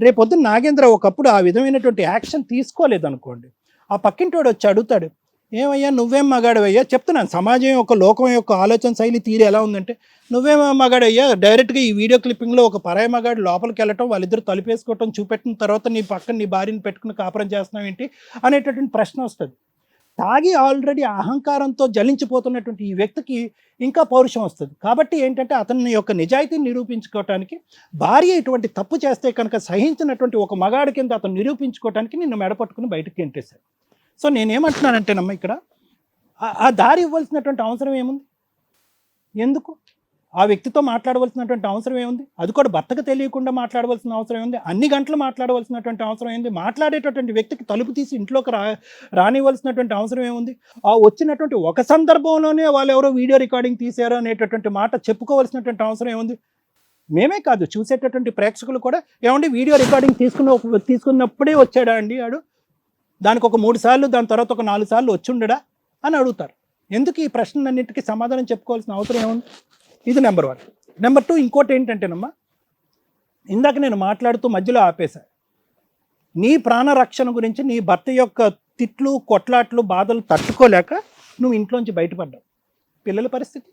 రేపొద్దున నాగేంద్ర ఒకప్పుడు ఆ విధమైనటువంటి యాక్షన్ తీసుకోలేదు అనుకోండి, ఆ పక్కింటోడు వచ్చి అడుగుతాడు, ఏమయ్యా నువ్వేం మగాడవయ్యా, చెప్తున్నాను సమాజం యొక్క లోకం యొక్క ఆలోచన శైలి తీరు ఎలా ఉందంటే, నువ్వేం మగాడయ్యా డైరెక్ట్గా ఈ వీడియో క్లిప్పింగ్లో ఒక పరాయి మగాడు లోపలికి వెళ్ళటం, వాళ్ళిద్దరు తలుపేసుకోవటం చూపెట్టిన తర్వాత నీ పక్కన నీ భార్యని పెట్టుకుని కాపురం చేస్తున్నావు ఏంటి అనేటటువంటి ప్రశ్న వస్తుంది. తాగి ఆల్రెడీ అహంకారంతో జలించిపోతున్నటువంటి ఈ వ్యక్తికి ఇంకా పౌరుషం వస్తుంది. కాబట్టి ఏంటంటే అతని యొక్క నిజాయితీని నిరూపించుకోవటానికి, భార్య ఇటువంటి తప్పు చేస్తే కనుక సహించినటువంటి ఒక మగాడి కింద అతను నిరూపించుకోవటానికి నిన్ను మెడపట్టుకుని బయటకు గెంటేశాడు. సో నేనేమంటున్నానంటేనమ్మా, ఇక్కడ ఆ దారి ఇవ్వాల్సినటువంటి అవసరం ఏముంది, ఎందుకు ఆ వ్యక్తితో మాట్లాడవలసినటువంటి అవసరం ఏముంది, అది కూడా భర్తకు తెలియకుండా మాట్లాడవలసిన అవసరం ఏముంది, అన్ని గంటలు మాట్లాడవలసినటువంటి అవసరం ఏంది, మాట్లాడేటటువంటి వ్యక్తికి తలుపు తీసి ఇంట్లోకి రానివ్వాల్సినటువంటి అవసరం ఏముంది, ఆ వచ్చినటువంటి ఒక సందర్భంలోనే వాళ్ళు ఎవరో వీడియో రికార్డింగ్ తీశారు అనేటటువంటి మాట చెప్పుకోవాల్సినటువంటి అవసరం ఏముంది. మేమే కాదు, చూసేటటువంటి ప్రేక్షకులు కూడా, ఏమండి వీడియో రికార్డింగ్ తీసుకున్నప్పుడే వచ్చాడా అండి ఆడు, దానికి ఒక 3 సార్లు దాని తర్వాత ఒక 4 సార్లు వచ్చుండడా అని అడుగుతారు. ఎందుకు ఈ ప్రశ్నలన్నింటికీ సమాధానం చెప్పుకోవాల్సిన అవసరం ఏముంది? ఇది నెంబర్ 1. నెంబర్ 2, ఇంకోటి ఏంటంటేనమ్మా, ఇందాక నేను మాట్లాడుతూ మధ్యలో ఆపేశాను, నీ ప్రాణరక్షణ గురించి నీ భర్త యొక్క తిట్లు కొట్లాట్లు బాధలు తట్టుకోలేక నువ్వు ఇంట్లోంచి బయటపడ్డావు. పిల్లల పరిస్థితి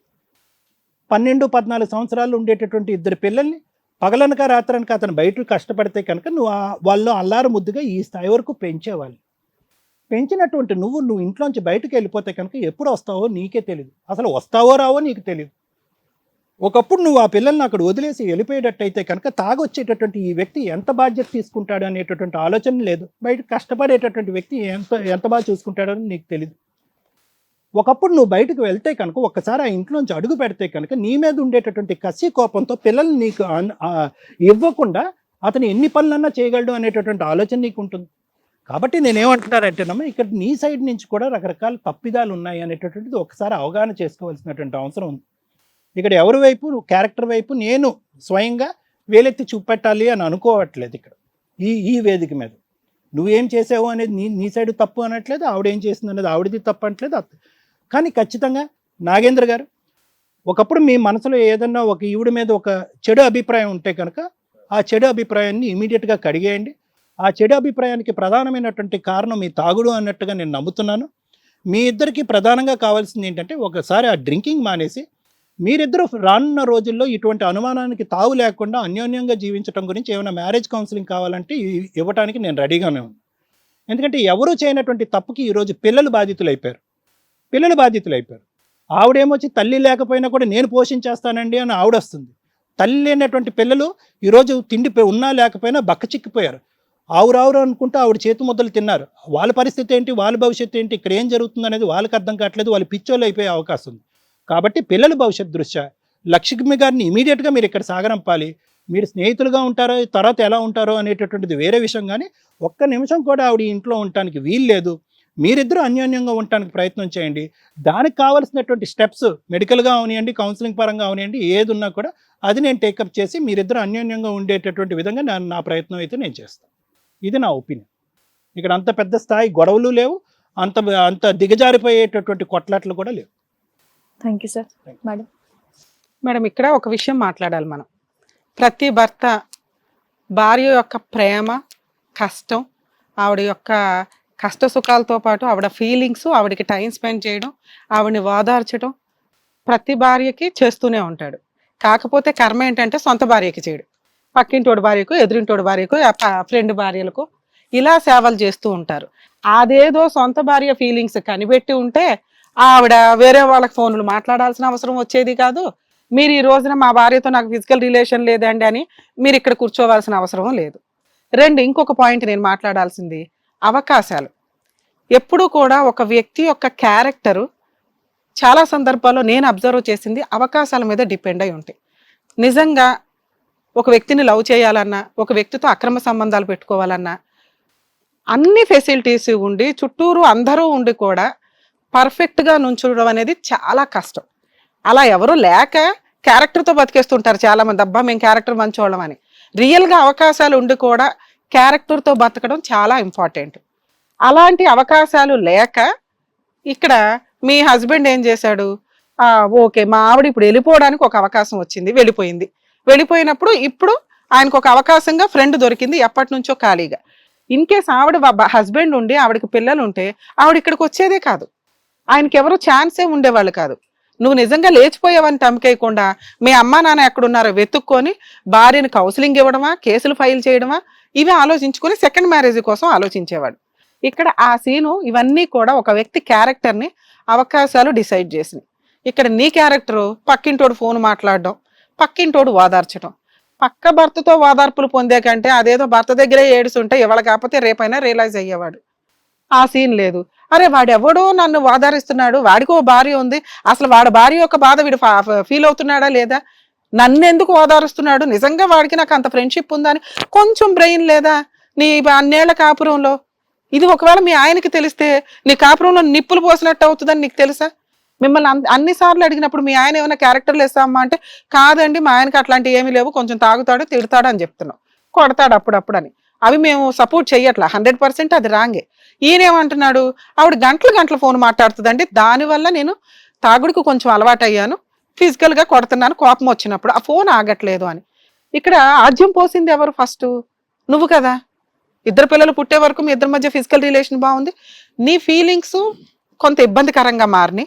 12-14 సంవత్సరాలు ఉండేటటువంటి 2 పిల్లల్ని పగలనక రాత్రనక అతను బయట కష్టపడితే కనుక నువ్వు వాళ్ళు అల్లారు ముద్దుగా ఈ స్థాయి వరకు పెంచేవాళ్ళు. పెంచినటువంటి నువ్వు ఇంట్లోంచి బయటకు వెళ్ళిపోతే కనుక ఎప్పుడు వస్తావో నీకే తెలియదు, అసలు వస్తావో రావో నీకు తెలియదు. ఒకప్పుడు నువ్వు ఆ పిల్లల్ని అక్కడ వదిలేసి వెళ్ళిపోయేటట్టయితే కనుక తాగొచ్చేటటువంటి ఈ వ్యక్తి ఎంత బాధ్యత తీసుకుంటాడు అనేటటువంటి ఆలోచన లేదు, బయట కష్టపడేటటువంటి వ్యక్తి ఎంత బాగా చూసుకుంటాడో నీకు తెలియదు. ఒకప్పుడు నువ్వు బయటకు వెళ్తే కనుక ఒక్కసారి ఆ ఇంట్లోంచి అడుగు పెడితే కనుక నీ మీద ఉండేటటువంటి కసి కోపంతో పిల్లల్ని నీకు ఇవ్వకుండా అతను ఎన్ని పనులన్నా చేయగలడు అనేటటువంటి ఆలోచన నీకు ఉంటుంది. కాబట్టి నేనేమంటున్నానంటేనమ్మా, ఇక్కడ నీ సైడ్ నుంచి కూడా రకరకాల తప్పిదాలు ఉన్నాయి అనేటటువంటిది ఒకసారి అవగాహన చేసుకోవాల్సినటువంటి అవసరం ఉంది. ఇక్కడ ఎవరి వైపు, క్యారెక్టర్ వైపు నేను స్వయంగా వేలెత్తి చూపెట్టాలి అని అనుకోవట్లేదు. ఇక్కడ ఈ వేదిక మీద నువ్వేం చేసావు అనేది నీ సైడ్ తప్పు అనట్లేదు, ఆవిడేం చేసింది అనేది ఆవిడది తప్పు అనట్లేదు. కానీ ఖచ్చితంగా నాగేంద్ర గారు, ఒకప్పుడు మీ మనసులో ఏదన్నా ఒక ఈవిడ మీద ఒక చెడు అభిప్రాయం ఉంటే కనుక ఆ చెడు అభిప్రాయాన్ని ఇమీడియట్గా కడిగేయండి. ఆ చెడు అభిప్రాయానికి ప్రధానమైనటువంటి కారణం మీ తాగుడు అన్నట్టుగా నేను నమ్ముతున్నాను. మీ ఇద్దరికి ప్రధానంగా కావాల్సింది ఏంటంటే, ఒకసారి ఆ డ్రింకింగ్ మానేసి మీరిద్దరూ రానున్న రోజుల్లో ఇటువంటి అనుమానానికి తావు లేకుండా అన్యోన్యంగా జీవించడం గురించి ఏమైనా మ్యారేజ్ కౌన్సిలింగ్ కావాలంటే ఇవ్వడానికి నేను రెడీగానే ఉన్నాను. ఎందుకంటే ఎవరూ చేయనటువంటి తప్పుకి ఈరోజు పిల్లలు బాధితులైపోయారు. ఆవిడేమొచ్చి తల్లి లేకపోయినా కూడా నేను పోషించేస్తానండి అని ఆవిడ వస్తుంది. తల్లి లేనటువంటి పిల్లలు ఈరోజు తిండి ఉన్నా లేకపోయినా బక్క చిక్కిపోయారు. ఆవురావురు అనుకుంటూ ఆవిడ చేతి ముద్దలు తిన్నారు. వాళ్ళ పరిస్థితి ఏంటి, వాళ్ళ భవిష్యత్తు ఏంటి, ఇక్కడ ఏం జరుగుతుంది అనేది వాళ్ళకి అర్థం కావట్లేదు. వాళ్ళు పిచ్చోళ్ళు అయిపోయే అవకాశం ఉంది. కాబట్టి పిల్లల భవిష్యత్ దృష్ట్యా లక్ష్మి గారిని ఇమీడియట్గా మీరు ఇక్కడ సాగనంపాలి. మీరు స్నేహితులుగా ఉంటారో తర్వాత ఎలా ఉంటారో అనేటటువంటిది వేరే విషయం, కానీ ఒక్క నిమిషం కూడా ఆవిడ ఇంట్లో ఉండటానికి వీలు లేదు. మీరిద్దరూ అన్యోన్యంగా ఉండటానికి ప్రయత్నం చేయండి. దానికి కావాల్సినటువంటి స్టెప్స్ మెడికల్గా అవనివ్వండి, కౌన్సిలింగ్ పరంగా అవనివ్వండి, ఏది ఉన్నా కూడా అది నేను టేకప్ చేసి మీరిద్దరూ అన్యోన్యంగా ఉండేటటువంటి విధంగా నా ప్రయత్నం అయితే నేను చేస్తాను. ఇది నా ఒపీనియన్. ఇక్కడ అంత పెద్ద స్థాయి గొడవలు లేవు, అంత దిగజారిపోయేటటువంటి కొట్లాట్లు కూడా లేవు. Thank you sir. మేడం, ఇక్కడ ఒక విషయం మాట్లాడాలి మనం. ప్రతి భర్త భార్య యొక్క ప్రేమ, కష్టం, ఆవిడ యొక్క కష్ట సుఖాలతో పాటు ఆవిడ ఫీలింగ్స్, ఆవిడకి టైం స్పెండ్ చేయడం, ఆవిడని ఓదార్చడం ప్రతి భార్యకి చేస్తూనే ఉంటాడు. కాకపోతే కర్మ ఏంటంటే సొంత భార్యకి చేయడు, పక్కింటోడి భార్యకు, ఎదురింటోడి భార్యకు, ఫ్రెండ్ భార్యలకు ఇలా సేవలు చేస్తూ ఉంటారు. అదేదో సొంత భార్య ఫీలింగ్స్ కనిపెట్టి ఉంటే ఆవిడ వేరే వాళ్ళకి ఫోన్లు మాట్లాడాల్సిన అవసరం వచ్చేది కాదు. మీరు ఈ రోజున మా భార్యతో నాకు ఫిజికల్ రిలేషన్ లేదండి అని మీరు ఇక్కడ కూర్చోవలసిన అవసరం లేదు. ఇంకొక పాయింట్ నేను మాట్లాడాల్సింది, అవకాశాలు. ఎప్పుడూ కూడా ఒక వ్యక్తి యొక్క క్యారెక్టరు చాలా సందర్భాల్లో నేను అబ్జర్వ్ చేసింది అవకాశాల మీద డిపెండ్ అయి ఉంటాయి. నిజంగా ఒక వ్యక్తిని లవ్ చేయాలన్నా, ఒక వ్యక్తితో అక్రమ సంబంధాలు పెట్టుకోవాలన్నా అన్ని ఫెసిలిటీస్ ఉండి చుట్టూరు అందరూ ఉండి కూడా పర్ఫెక్ట్గా నుంచడం అనేది చాలా కష్టం. అలా ఎవరు లేక క్యారెక్టర్తో బతికేస్తుంటారు చాలామంది. అబ్బా మేము క్యారెక్టర్ మంచోళ్ళం అని. రియల్గా అవకాశాలు ఉండి కూడా క్యారెక్టర్తో బతకడం చాలా ఇంపార్టెంట్. అలాంటి అవకాశాలు లేక ఇక్కడ మీ హస్బెండ్ ఏం చేశాడు, ఓకే మా ఆవిడ ఇప్పుడు వెళ్ళిపోవడానికి ఒక అవకాశం వచ్చింది, వెళ్ళిపోయింది. వెళ్ళిపోయినప్పుడు ఇప్పుడు ఆయనకు ఒక అవకాశంగా ఫ్రెండ్ దొరికింది ఎప్పటి నుంచో ఖాళీగా. ఇన్ కేస్ ఆవిడ హస్బెండ్ ఉండి ఆవిడకి పిల్లలు ఉంటే ఆవిడ ఇక్కడికి వచ్చేదే కాదు, ఆయనకి ఎవరు ఛాన్సే ఉండేవాళ్ళు కాదు. నువ్వు నిజంగా లేచిపోయావని టమ్కేయకుండా మీ అమ్మా నాన్న ఎక్కడున్నారో వెతుక్కొని భార్యని కౌన్సిలింగ్ ఇవ్వడమా, కేసులు ఫైల్ చేయడమా, ఇవి ఆలోచించుకొని సెకండ్ మ్యారేజ్ కోసం ఆలోచించేవాడు. ఇక్కడ ఆ సీను ఇవన్నీ కూడా ఒక వ్యక్తి క్యారెక్టర్ని అవకాశాలు డిసైడ్ చేసినాయి. ఇక్కడ నీ క్యారెక్టరు పక్కింటోడు ఫోన్ మాట్లాడడం, పక్కింటోడు ఓదార్చడం. పక్క భర్తతో ఓదార్పులు పొందే కంటే అదేదో భర్త దగ్గరే ఏడుస్తుంటే ఇవాళ కాకపోతే రేపైనా రియలైజ్ అయ్యేవాడు. ఆ సీన్ లేదు. అరే వాడెవడో నన్ను ఓదారిస్తున్నాడు, వాడికి ఓ భార్య ఉంది, అసలు వాడి భార్య యొక్క బాధ వీడు ఫీల్ అవుతున్నాడా లేదా, నన్ను ఎందుకు ఓదారుస్తున్నాడు, నిజంగా వాడికి నాకు అంత ఫ్రెండ్షిప్ ఉందని కొంచెం బ్రెయిన్ లేదా నీ అన్నేళ్ల కాపురంలో? ఇది ఒకవేళ మీ ఆయనకి తెలిస్తే నీ కాపురంలో నిప్పులు పోసినట్టు అవుతుందని నీకు తెలుసా? మిమ్మల్ని అన్నిసార్లు అడిగినప్పుడు మీ ఆయన ఏమైనా క్యారెక్టర్లు వేస్తామా అంటే కాదండి మా ఆయనకి అట్లాంటివి ఏమీ లేవు, కొంచెం తాగుతాడు తిడతాడు అని చెప్తున్నావు, కొడతాడు అప్పుడప్పుడు అని. అవి మేము సపోర్ట్ చెయ్యట్లా, 100% అది రాంగే. ఈయనేమంటున్నాడు, ఆవిడ గంటలు గంటలు ఫోన్ మాట్లాడుతుందండి, దానివల్ల నేను తాగుడికి కొంచెం అలవాటు అయ్యాను, ఫిజికల్గా కొడుతున్నాను కోపం వచ్చినప్పుడు, ఆ ఫోన్ ఆగట్లేదు అని. ఇక్కడ ఆజ్యం పోసింది ఎవరు? ఫస్ట్ నువ్వు కదా. ఇద్దరు పిల్లలు పుట్టే వరకు మీ ఇద్దరి మధ్య ఫిజికల్ రిలేషన్ బాగుంది, నీ ఫీలింగ్స్ కొంత ఇబ్బందికరంగా మారిని,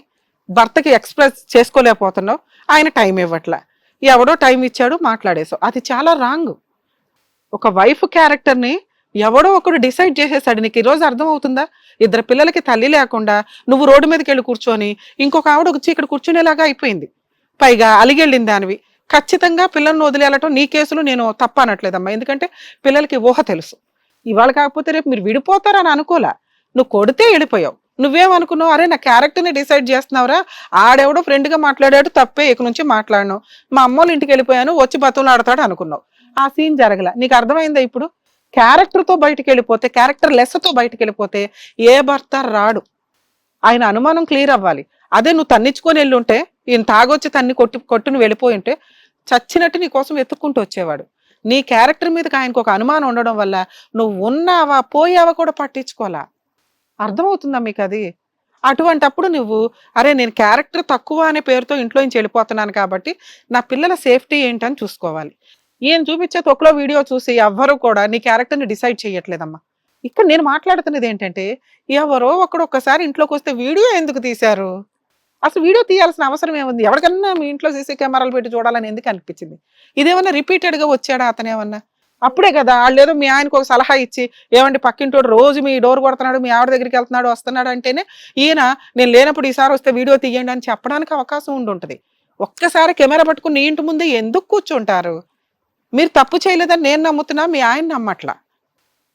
భర్తకి ఎక్స్ప్రెస్ చేసుకోలేకపోతున్నావు, ఆయన టైం ఇవ్వట్లా, ఎవడో టైం ఇచ్చాడు మాట్లాడేసావు. అది చాలా రాంగ్. ఒక వైఫ్ క్యారెక్టర్ని ఎవడో ఒకడు డిసైడ్ చేసేసాడు. నీకు ఈరోజు అర్థమవుతుందా? ఇద్దరు పిల్లలకి తల్లి లేకుండా నువ్వు రోడ్డు మీదకి వెళ్ళి కూర్చొని ఇంకొక ఆవిడ వచ్చి ఇక్కడ కూర్చునేలాగా అయిపోయింది, పైగా అలిగెళ్ళింది దానివి. ఖచ్చితంగా పిల్లల్ని వదిలేయటం నీ కేసులు నేను తప్ప అనట్లేదమ్మా, ఎందుకంటే పిల్లలకి ఊహ తెలుసు. ఇవాళ కాకపోతే రేపు మీరు విడిపోతారని అనుకోలే, నువ్వు కొడితే వెళ్ళిపోయావు. నువ్వేమనుకున్నావు, అరే నా క్యారెక్టర్ని డిసైడ్ చేస్తున్నావురా, ఆడెవడో ఫ్రెండ్గా మాట్లాడాడు తప్పే, ఇక నుంచి మాట్లాడను, మా అమ్మోళ్ళ ఇంటికి వెళ్ళిపోయాను వచ్చి బతులు ఆడతాడు అనుకున్నావు. ఆ సీన్ జరగల. నీకు అర్థమైందా? ఇప్పుడు క్యారెక్టర్తో బయటికి వెళ్ళిపోతే, క్యారెక్టర్ లెస్తో బయటికి వెళ్ళిపోతే ఏ భర్త రాడు. ఆయన అనుమానం క్లియర్ అవ్వాలి. అదే నువ్వు తన్నించుకొని వెళ్ళుంటే, ఈయన తాగొచ్చి కొట్టును వెళ్ళిపోయి ఉంటే చచ్చినట్టు నీ కోసం వెతుక్కుంటూ వచ్చేవాడు. నీ క్యారెక్టర్ మీదకి ఆయనకు ఒక అనుమానం ఉండడం వల్ల నువ్వు ఉన్నావా పోయావా కూడా పట్టించుకోవాలా. అర్థమవుతుందా మీకు అది? అటువంటప్పుడు నువ్వు అరే నేను క్యారెక్టర్ తక్కువ అనే పేరుతో ఇంట్లో నుంచి వెళ్ళిపోతున్నాను కాబట్టి నా పిల్లల సేఫ్టీ ఏంటని చూసుకోవాలి. ఈయన చూపించే తొక్కలో వీడియో చూసి ఎవ్వరూ కూడా నీ క్యారెక్టర్ని డిసైడ్ చేయట్లేదమ్మా. ఇక్కడ నేను మాట్లాడుతున్నది ఏంటంటే, ఎవరో ఒక్కసారి ఇంట్లోకి వస్తే వీడియో ఎందుకు తీశారు? అసలు వీడియో తీయాల్సిన అవసరం ఏముంది? ఎవరికన్నా మీ ఇంట్లో సీసీ కెమెరాలు పెట్టి చూడాలని ఎందుకు అనిపించింది? ఇదేమన్నా రిపీటెడ్గా వచ్చాడా అతనేమన్నా? అప్పుడే కదా వాళ్ళు ఏదో మీ ఆయనకు ఒక సలహా ఇచ్చి, ఏమంటే పక్కింటోడు రోజు మీ డోర్ కొడుతున్నాడు, మీ ఆవిడ దగ్గరికి వెళ్తున్నాడు వస్తున్నాడు అంటేనే ఈయన నేను లేనప్పుడు ఈసారి వస్తే వీడియో తీయండి అని చెప్పడానికి అవకాశం ఉండుంటుంది. ఒక్కసారి కెమెరా పట్టుకుని నీ ఇంటి ముందే ఎందుకు కూర్చుంటారు? మీరు తప్పు చేయలేదని నేను నమ్ముతున్నా, మీ ఆయన నమ్మట్లా.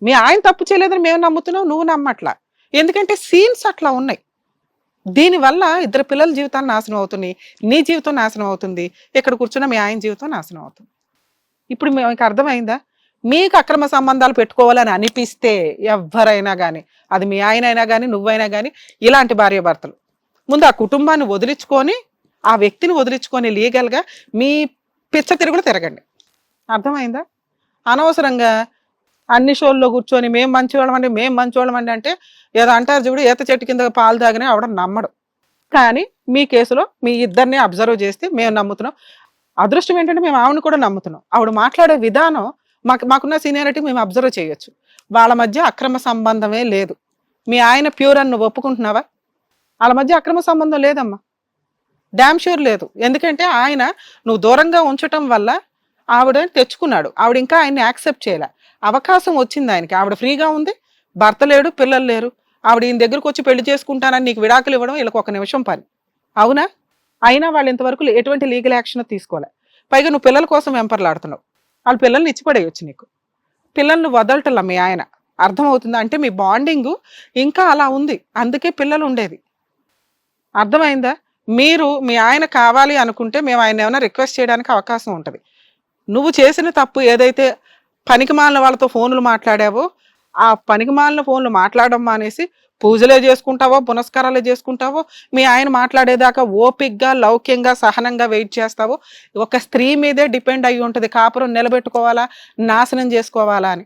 మీ ఆయన తప్పు చేయలేదని మేము నమ్ముతున్నావు, నువ్వు నమ్మట్లా. ఎందుకంటే సీన్స్ అట్లా ఉన్నాయి. దీనివల్ల ఇద్దరు పిల్లల జీవితాలు నాశనం అవుతున్నాయి, నీ జీవితం నాశనం అవుతుంది, ఇక్కడ కూర్చున్న మీ ఆయన జీవితం నాశనం అవుతుంది. ఇప్పుడు మీకు అర్థమైందా? మీకు అక్రమ సంబంధాలు పెట్టుకోవాలని అనిపిస్తే ఎవరైనా కానీ, అది మీ ఆయన అయినా కానీ నువ్వైనా కానీ, ఇలాంటి భార్యాభర్తలు ముందు ఆ కుటుంబాన్ని వదిలించుకొని, ఆ వ్యక్తిని వదిలించుకొని లీగల్గా మీ పిచ్చ తిరుగులు తిరగండి. అర్థమైందా? అనవసరంగా అన్ని షోల్లో కూర్చొని మేము మంచివాళ్ళం అంటే ఏదో అంటారు చూడు, ఈత చెట్టు కింద పాలు తాగినా ఆవిడ నమ్మడు. కానీ మీ కేసులో మీ ఇద్దరిని అబ్జర్వ్ చేస్తే మేము నమ్ముతున్నాం. అదృష్టం ఏంటంటే మేము ఆవిడని కూడా నమ్ముతున్నాం. ఆవిడ మాట్లాడే విధానం మాకున్న సీనియారిటీ మేము అబ్జర్వ్ చేయొచ్చు. వాళ్ళ మధ్య అక్రమ సంబంధమే లేదు. మీ ఆయన ప్యూర్ అని నువ్వు ఒప్పుకుంటున్నావా? వాళ్ళ మధ్య అక్రమ సంబంధం లేదమ్మా, డ్యామ్ ష్యూర్ లేదు. ఎందుకంటే ఆయన నువ్వు దూరంగా ఉంచటం వల్ల ఆవిడ తెచ్చుకున్నాడు, ఆవిడ ఇంకా ఆయన్ని యాక్సెప్ట్ చేయలే. అవకాశం వచ్చింది ఆయనకి, ఆవిడ ఫ్రీగా ఉంది, భర్త లేడు, పిల్లలు లేరు. ఆవిడ ఈయన దగ్గరకు వచ్చి పెళ్లి చేసుకుంటానని నీకు విడాకులు ఇవ్వడం వీళ్ళకి ఒక నిమిషం పని, అవునా? అయినా వాళ్ళు ఇంతవరకు ఎటువంటి లీగల్ యాక్షన్ తీసుకోలే. పైగా నువ్వు పిల్లల కోసం వెంపర్లాడుతున్నావు. వాళ్ళ పిల్లల్ని ఇచ్చిపడేయచ్చు నీకు. పిల్లల్ని వదలటల్లా మీ ఆయన. అర్థమవుతుందా? అంటే మీ బాండింగ్ ఇంకా అలా ఉంది, అందుకే పిల్లలు ఉండేది. అర్థమైందా? మీరు మీ ఆయన కావాలి అనుకుంటే మేము ఆయన ఏమైనా రిక్వెస్ట్ చేయడానికి అవకాశం ఉంటుంది. నువ్వు చేసిన తప్పు ఏదైతే పనికిమాలిన వాళ్ళతో ఫోన్లు మాట్లాడావో, ఆ పనికిమాలిన ఫోన్లు మాట్లాడడం మానేసి పూజలే చేసుకుంటావో పునస్కారాలే చేసుకుంటావో, మీ ఆయన మాట్లాడేదాకా ఓపిక్గా లౌక్యంగా సహనంగా వెయిట్ చేస్తావో, ఒక స్త్రీ మీదే డిపెండ్ అయ్యి ఉంటుంది కాపురం నిలబెట్టుకోవాలా నాశనం చేసుకోవాలా అని.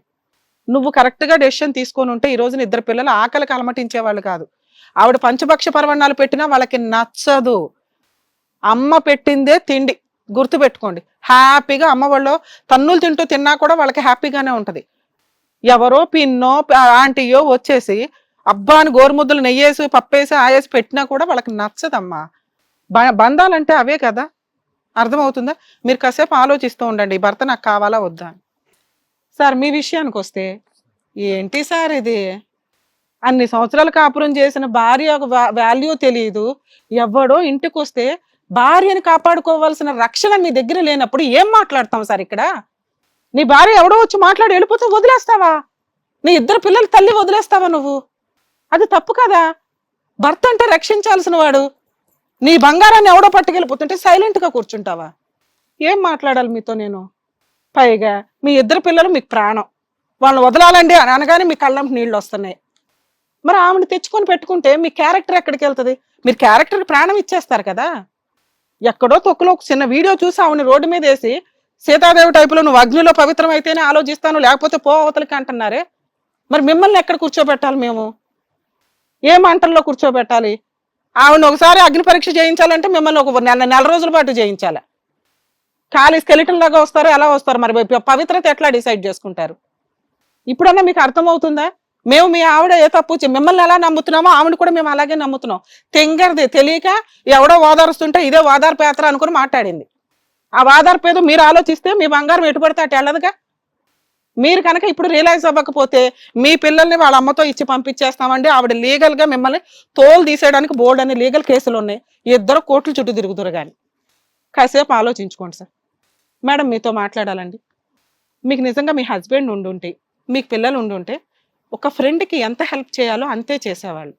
నువ్వు కరెక్ట్ గా డెసిషన్ తీసుకొని ఉంటే ఈ రోజున ఇద్దరు పిల్లలు ఆకలికి అలమటించేవాళ్ళు కాదు. ఆవిడ పంచభక్ష పరవణాలు పెట్టినా వాళ్ళకి నచ్చదు. అమ్మ పెట్టిందే తిండి, గుర్తు పెట్టుకోండి. హ్యాపీగా అమ్మ వాళ్ళు తన్నులు తింటూ తిన్నా కూడా వాళ్ళకి హ్యాపీగానే ఉంటది. ఎవరో పిన్నో ఆంటీయో వచ్చేసి అబ్బా అని గోరుముద్దలు నెయ్యేసి పప్పేసి ఆయేసి పెట్టినా కూడా వాళ్ళకి నచ్చదమ్మా. బంధాలంటే అవే కదా, అర్థమవుతుందా? మీరు కాసేపు ఆలోచిస్తూ ఉండండి, భర్త నాకు కావాలా వద్దా అని. సార్ మీ విషయానికి వస్తే, ఏంటి సార్ ఇది, అన్ని సంవత్సరాలు కాపురం చేసిన భార్య వాల్యూ తెలియదు. ఎవడో ఇంటికి వస్తే భార్యని కాపాడుకోవాల్సిన రక్షణ మీ దగ్గర లేనప్పుడు ఏం మాట్లాడతాం సార్ ఇక్కడ? నీ భార్య ఎవడో వచ్చి మాట్లాడి వెళ్ళిపోతే వదిలేస్తావా? నీ ఇద్దరు పిల్లలు తల్లి వదిలేస్తావా నువ్వు? అది తప్పు కదా. భర్త అంటే రక్షించాల్సిన వాడు. నీ బంగారాన్ని ఎవడో పట్టుకెళ్ళిపోతుంటే సైలెంట్ గా కూర్చుంటావా? ఏం మాట్లాడాలి మీతో నేను? పైగా మీ ఇద్దరు పిల్లలు మీకు ప్రాణం, వాళ్ళని వదలాలండి అని అనగానే మీ కళ్ళంపు నీళ్ళు వస్తున్నాయి. మరి ఆవిడ తెచ్చుకొని పెట్టుకుంటే మీ క్యారెక్టర్ ఎక్కడికి వెళ్తుంది? మీరు క్యారెక్టర్ ప్రాణం ఇచ్చేస్తారు కదా. ఎక్కడో తొక్కులో ఒక చిన్న వీడియో చూసి ఆవిడ రోడ్డు మీద వేసి సీతాదేవి టైపులో నువ్వు అగ్నిలో పవిత్రం అయితేనే ఆలోచిస్తాను లేకపోతే పో అవతలకి అంటున్నారే. మరి మిమ్మల్ని ఎక్కడ కూర్చోబెట్టాలి మేము? ఏ మంటల్లో కూర్చోబెట్టాలి? ఆవిడ ఒకసారి అగ్ని పరీక్ష చేయించాలంటే మిమ్మల్ని ఒక నెల రోజుల పాటు చేయించాలి. ఖాళీ స్కెలిటన్ లాగా వస్తారు, ఎలా వస్తారు? మరి పవిత్రత ఎట్లా డిసైడ్ చేసుకుంటారు? ఇప్పుడన్నా మీకు అర్థమవుతుందా? మేము మీ ఆవిడ ఏ తప్పు మిమ్మల్ని ఎలా నమ్ముతున్నామో ఆవిడ కూడా మేము అలాగే నమ్ముతున్నాం. తెంగరది తెలియక ఎవడో ఓదారుస్తుంటే ఇదే ఓదార్ పేత్ర అనుకుని మాట్లాడింది. ఆ ఓదార్ పేద మీరు ఆలోచిస్తే మీ బంగారం ఎటుపడితే అటు వెళ్ళదుగా. మీరు కనుక ఇప్పుడు రియలైజ్ అవ్వకపోతే మీ పిల్లల్ని వాళ్ళ అమ్మతో ఇచ్చి పంపించేస్తామండి. ఆవిడ లీగల్ గా మిమ్మల్ని తోలు తీసేయడానికి బోర్డు అనే లీగల్ కేసులు ఉన్నాయి. ఇద్దరు కోర్టుల చుట్టూ తిరుగుతురు. కానీ కాసేపు ఆలోచించుకోండి సార్. మేడం మీతో మాట్లాడాలండి. మీకు నిజంగా మీ హస్బెండ్ ఉండుంటే, మీకు పిల్లలు ఉండుంటే ఒక ఫ్రెండ్కి ఎంత హెల్ప్ చేయాలో అంతే చేసేవాళ్ళు.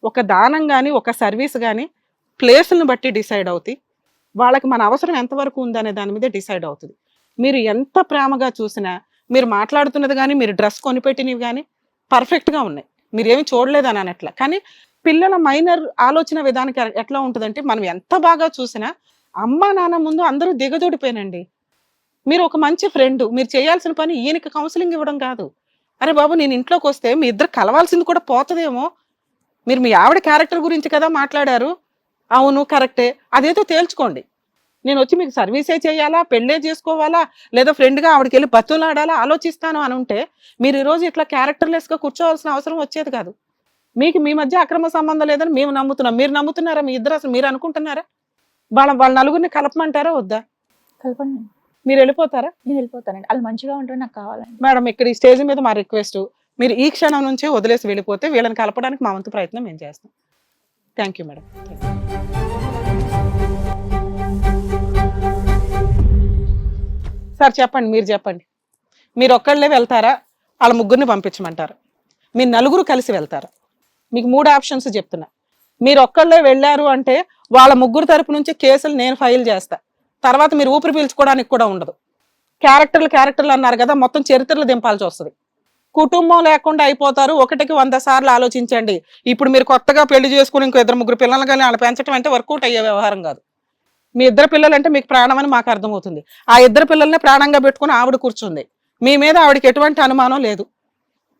ఒక దానం కానీ ఒక సర్వీస్ కానీ ప్లేస్ని బట్టి డిసైడ్ అవుతాయి. వాళ్ళకి మన అవసరం ఎంతవరకు ఉందనే దాని మీద డిసైడ్ అవుతుంది. మీరు ఎంత ప్రేమగా చూసినా, మీరు మాట్లాడుతున్నది కానీ మీరు డ్రెస్ కొనిపెట్టినవి కానీ పర్ఫెక్ట్గా ఉన్నాయి, మీరేమి చూడలేదని అనట్లా. కానీ పిల్లల మైనర్ ఆలోచన విధానికి ఎట్లా ఉంటుందంటే, మనం ఎంత బాగా చూసినా అమ్మ నాన్న ముందు అందరూ దిగజోడిపోయినండి. మీరు ఒక మంచి ఫ్రెండ్, మీరు చేయాల్సిన పని ఈయనకి కౌన్సిలింగ్ ఇవ్వడం కాదు. అరే బాబు నేను ఇంట్లోకి వస్తే మీ ఇద్దరు కలవాల్సింది కూడా పోతుందేమో. మీరు మీ ఆవిడ క్యారెక్టర్ గురించి కదా మాట్లాడారు, అవును కరెక్టే, అదేదో తేల్చుకోండి. నేను వచ్చి మీకు సర్వీసే చేయాలా, పెళ్ళే చేసుకోవాలా, లేదా ఫ్రెండ్గా ఆవిడకి వెళ్ళి బతులాడాలా ఆలోచిస్తాను అని ఉంటే మీరు ఈరోజు ఇట్లా క్యారెక్టర్లెస్గా కూర్చోవాల్సిన అవసరం వచ్చేది కాదు. మీకు మీ మధ్య అక్రమ సంబంధం లేదని మేము నమ్ముతున్నాం. మీరు నమ్ముతున్నారా? మీ ఇద్దరు అసలు మీరు అనుకుంటున్నారా? వాళ్ళ నలుగురిని కలపమంటారా వద్దా? కలపండి, మీరు వెళ్ళిపోతారా? నేను వెళ్ళిపోతానండి. వాళ్ళు మంచిగా ఉంటే నాకు కావాలండి. మేడం ఇక్కడ ఈ స్టేజ్ మీద మా రిక్వెస్ట్, మీరు ఈ క్షణం నుంచే వదిలేసి వెళ్ళిపోతే వీళ్ళని కలపడానికి మా వంతు ప్రయత్నం మేము చేస్తాం. Thank you madam. సార్ చెప్పండి, మీరు చెప్పండి. మీరు ఒక్కళ్ళే వెళ్తారా, వాళ్ళ ముగ్గురిని పంపించమంటారా, మీరు నలుగురు కలిసి వెళ్తారా? మీకు 3 ఆప్షన్స్ చెప్తున్నా. మీరు ఒక్కళ్ళే వెళ్ళారు అంటే వాళ్ళ ముగ్గురు తరపు నుంచి కేసులు నేను ఫైల్ చేస్తా. తర్వాత మీరు ఊపిరి పీల్చుకోవడానికి కూడా ఉండదు. క్యారెక్టర్లు అన్నారు కదా, మొత్తం చరిత్రలు దింపాల్సి వస్తుంది. కుటుంబం లేకుండా అయిపోతారు. 1కి 100 సార్లు ఆలోచించండి. ఇప్పుడు మీరు కొత్తగా పెళ్లి చేసుకుని ఇంకో 2-3 పిల్లలు కానీ వాళ్ళు పెంచడం అంటే వర్కౌట్ అయ్యే వ్యవహారం కాదు. మీ ఇద్దరు పిల్లలు అంటే మీకు ప్రాణం అని మాకు అర్థమవుతుంది. ఆ ఇద్దరు పిల్లల్ని ప్రాణంగా పెట్టుకుని ఆవిడ కూర్చుంది. మీ మీద ఆవిడకి ఎటువంటి అనుమానం లేదు.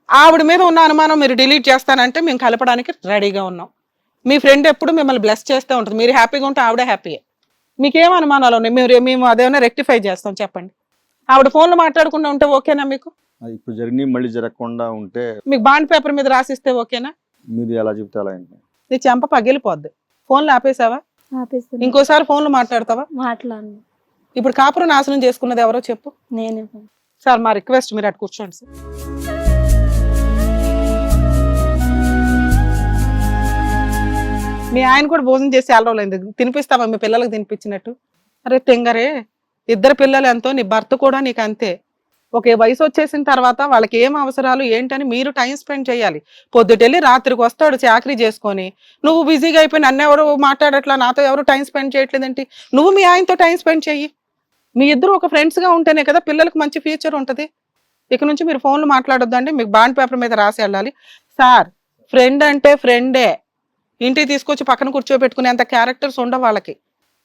ఆవిడ మీద ఉన్న అనుమానం మీరు డిలీట్ చేస్తానంటే మేము కలపడానికి రెడీగా ఉన్నాం. మీ ఫ్రెండ్ ఎప్పుడు మిమ్మల్ని బ్లెస్ చేస్తూ ఉంటుంది. మీరు హ్యాపీగా ఉంటే ఆవిడే హ్యాపీయే. మీకేం అనుమానాలు ఉన్నాయి? మేము అదేమైనా రెక్టిఫై చేస్తాం. చెప్పండి. ఆవిడ ఫోన్లో మాట్లాడకుండా ఉంటే ఓకేనా మీకు? ఇప్పుడు జరిగి మళ్ళీ జరగకుండా ఉంటే మీకు బాండ్ పేపర్ మీద రాసిస్తే ఓకేనా? మీరు ఎలా చెప్తే అలా ఏంటి? నీ చెంప పగిలిపోద్ది. ఫోన్లో ఆపేసావా? ఆపేస్తాను. ఇంకోసారి ఫోన్లో మాట్లాడతావా? మాట్లాడను. ఇప్పుడు కాపురం నాశనం చేసుకున్నది ఎవరో చెప్పు. నేనే. సార్ మా రిక్వెస్ట్, మీరు అటు కూర్చోండి సార్. మీ ఆయన కూడా భోజనం చేసి చాలా రోజులైంది, తినిపిస్తావా మీ పిల్లలకు తినిపించినట్టు? అరే తెంగరే, ఇద్దరు పిల్లలు ఎంతో, నీ భర్త కూడా నీకు అంతే. ఒక వయసు వచ్చేసిన తర్వాత వాళ్ళకి ఏం అవసరాలు ఏంటని మీరు టైం స్పెండ్ చేయాలి. పొద్దుటెళ్ళి రాత్రికి వస్తాడు చాకరీ చేసుకొని, నువ్వు బిజీగా అయిపోయి నన్ను ఎవరు మాట్లాడట్లా, నాతో ఎవరు టైం స్పెండ్ చేయట్లేదేంటి? నువ్వు మీ ఆయనతో టైం స్పెండ్ చెయ్యి. మీ ఇద్దరు ఒక ఫ్రెండ్స్గా ఉంటేనే కదా పిల్లలకు మంచి ఫ్యూచర్ ఉంటుంది. ఇక నుంచి మీరు ఫోన్లు మాట్లాడొద్దండి. మీకు బాండ్ పేపర్ మీద రాసి వెళ్ళాలి. సార్ ఫ్రెండ్ అంటే ఫ్రెండే, ఇంటికి తీసుకొచ్చి పక్కన కూర్చోబెట్టుకునే అంత క్యారెక్టర్స్ ఉండవు వాళ్ళకి.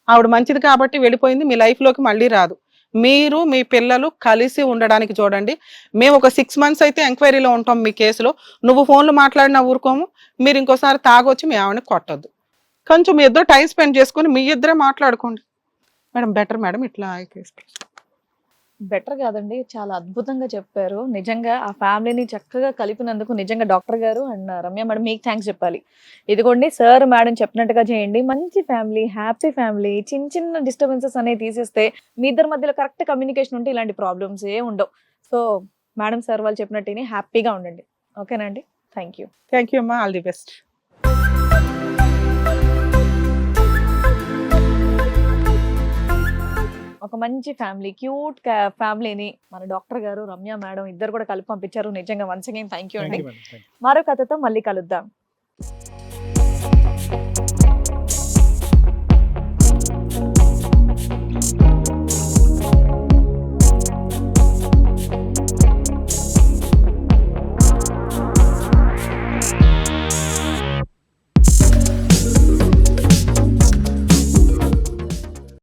ఆవిడ మంచిది కాబట్టి వెళ్ళిపోయింది, మీ లైఫ్లోకి మళ్ళీ రాదు. మీరు మీ పిల్లలు కలిసి ఉండడానికి చూడండి. మేము ఒక 6 months అయితే ఎంక్వైరీలో ఉంటాం మీ కేసులో. నువ్వు ఫోన్లు మాట్లాడినా ఊరుకోము. మీరు ఇంకోసారి తాగొచ్చి మీ ఆవిడని కొట్టద్దు. కొంచెం మీ ఇద్దరు టైం స్పెండ్ చేసుకొని మీ ఇద్దరే మాట్లాడుకోండి. మేడం బెటర్ మేడం ఇట్లా కేసు. బెటర్ కాదండి, చాలా అద్భుతంగా చెప్పారు. నిజంగా ఆ ఫ్యామిలీని చక్కగా కలిపినందుకు నిజంగా డాక్టర్ గారు అండ్ రమ్య మేడం మీకు థ్యాంక్స్ చెప్పాలి. ఇదిగోండి సార్ మేడం చెప్పినట్టుగా చేయండి. మంచి ఫ్యామిలీ, హ్యాపీ ఫ్యామిలీ. చిన్న చిన్న డిస్టర్బెన్సెస్ అనేవి తీసేస్తే మీ ఇద్దరి మధ్యలో కరెక్ట్ కమ్యూనికేషన్ ఉంటే ఇలాంటి ప్రాబ్లమ్స్ ఏ ఉండవు. సో మేడం సార్ వాళ్ళు చెప్పినట్టు హ్యాపీగా ఉండండి. ఓకేనా అండి? Thank you. థ్యాంక్ యూ అమ్మా, ఆల్ ది బెస్ట్. ఒక మంచి ఫ్యామిలీ, క్యూట్ ఫ్యామిలీని మన డాక్టర్ గారు రమ్య మేడం ఇద్దరు కూడా కలిపి పంపించారు. నిజంగా వన్స్ అగైన్ థ్యాంక్ యూ అండి. Thank you, madam. Thank you. మరో కథతో మళ్ళీ కలుద్దాం.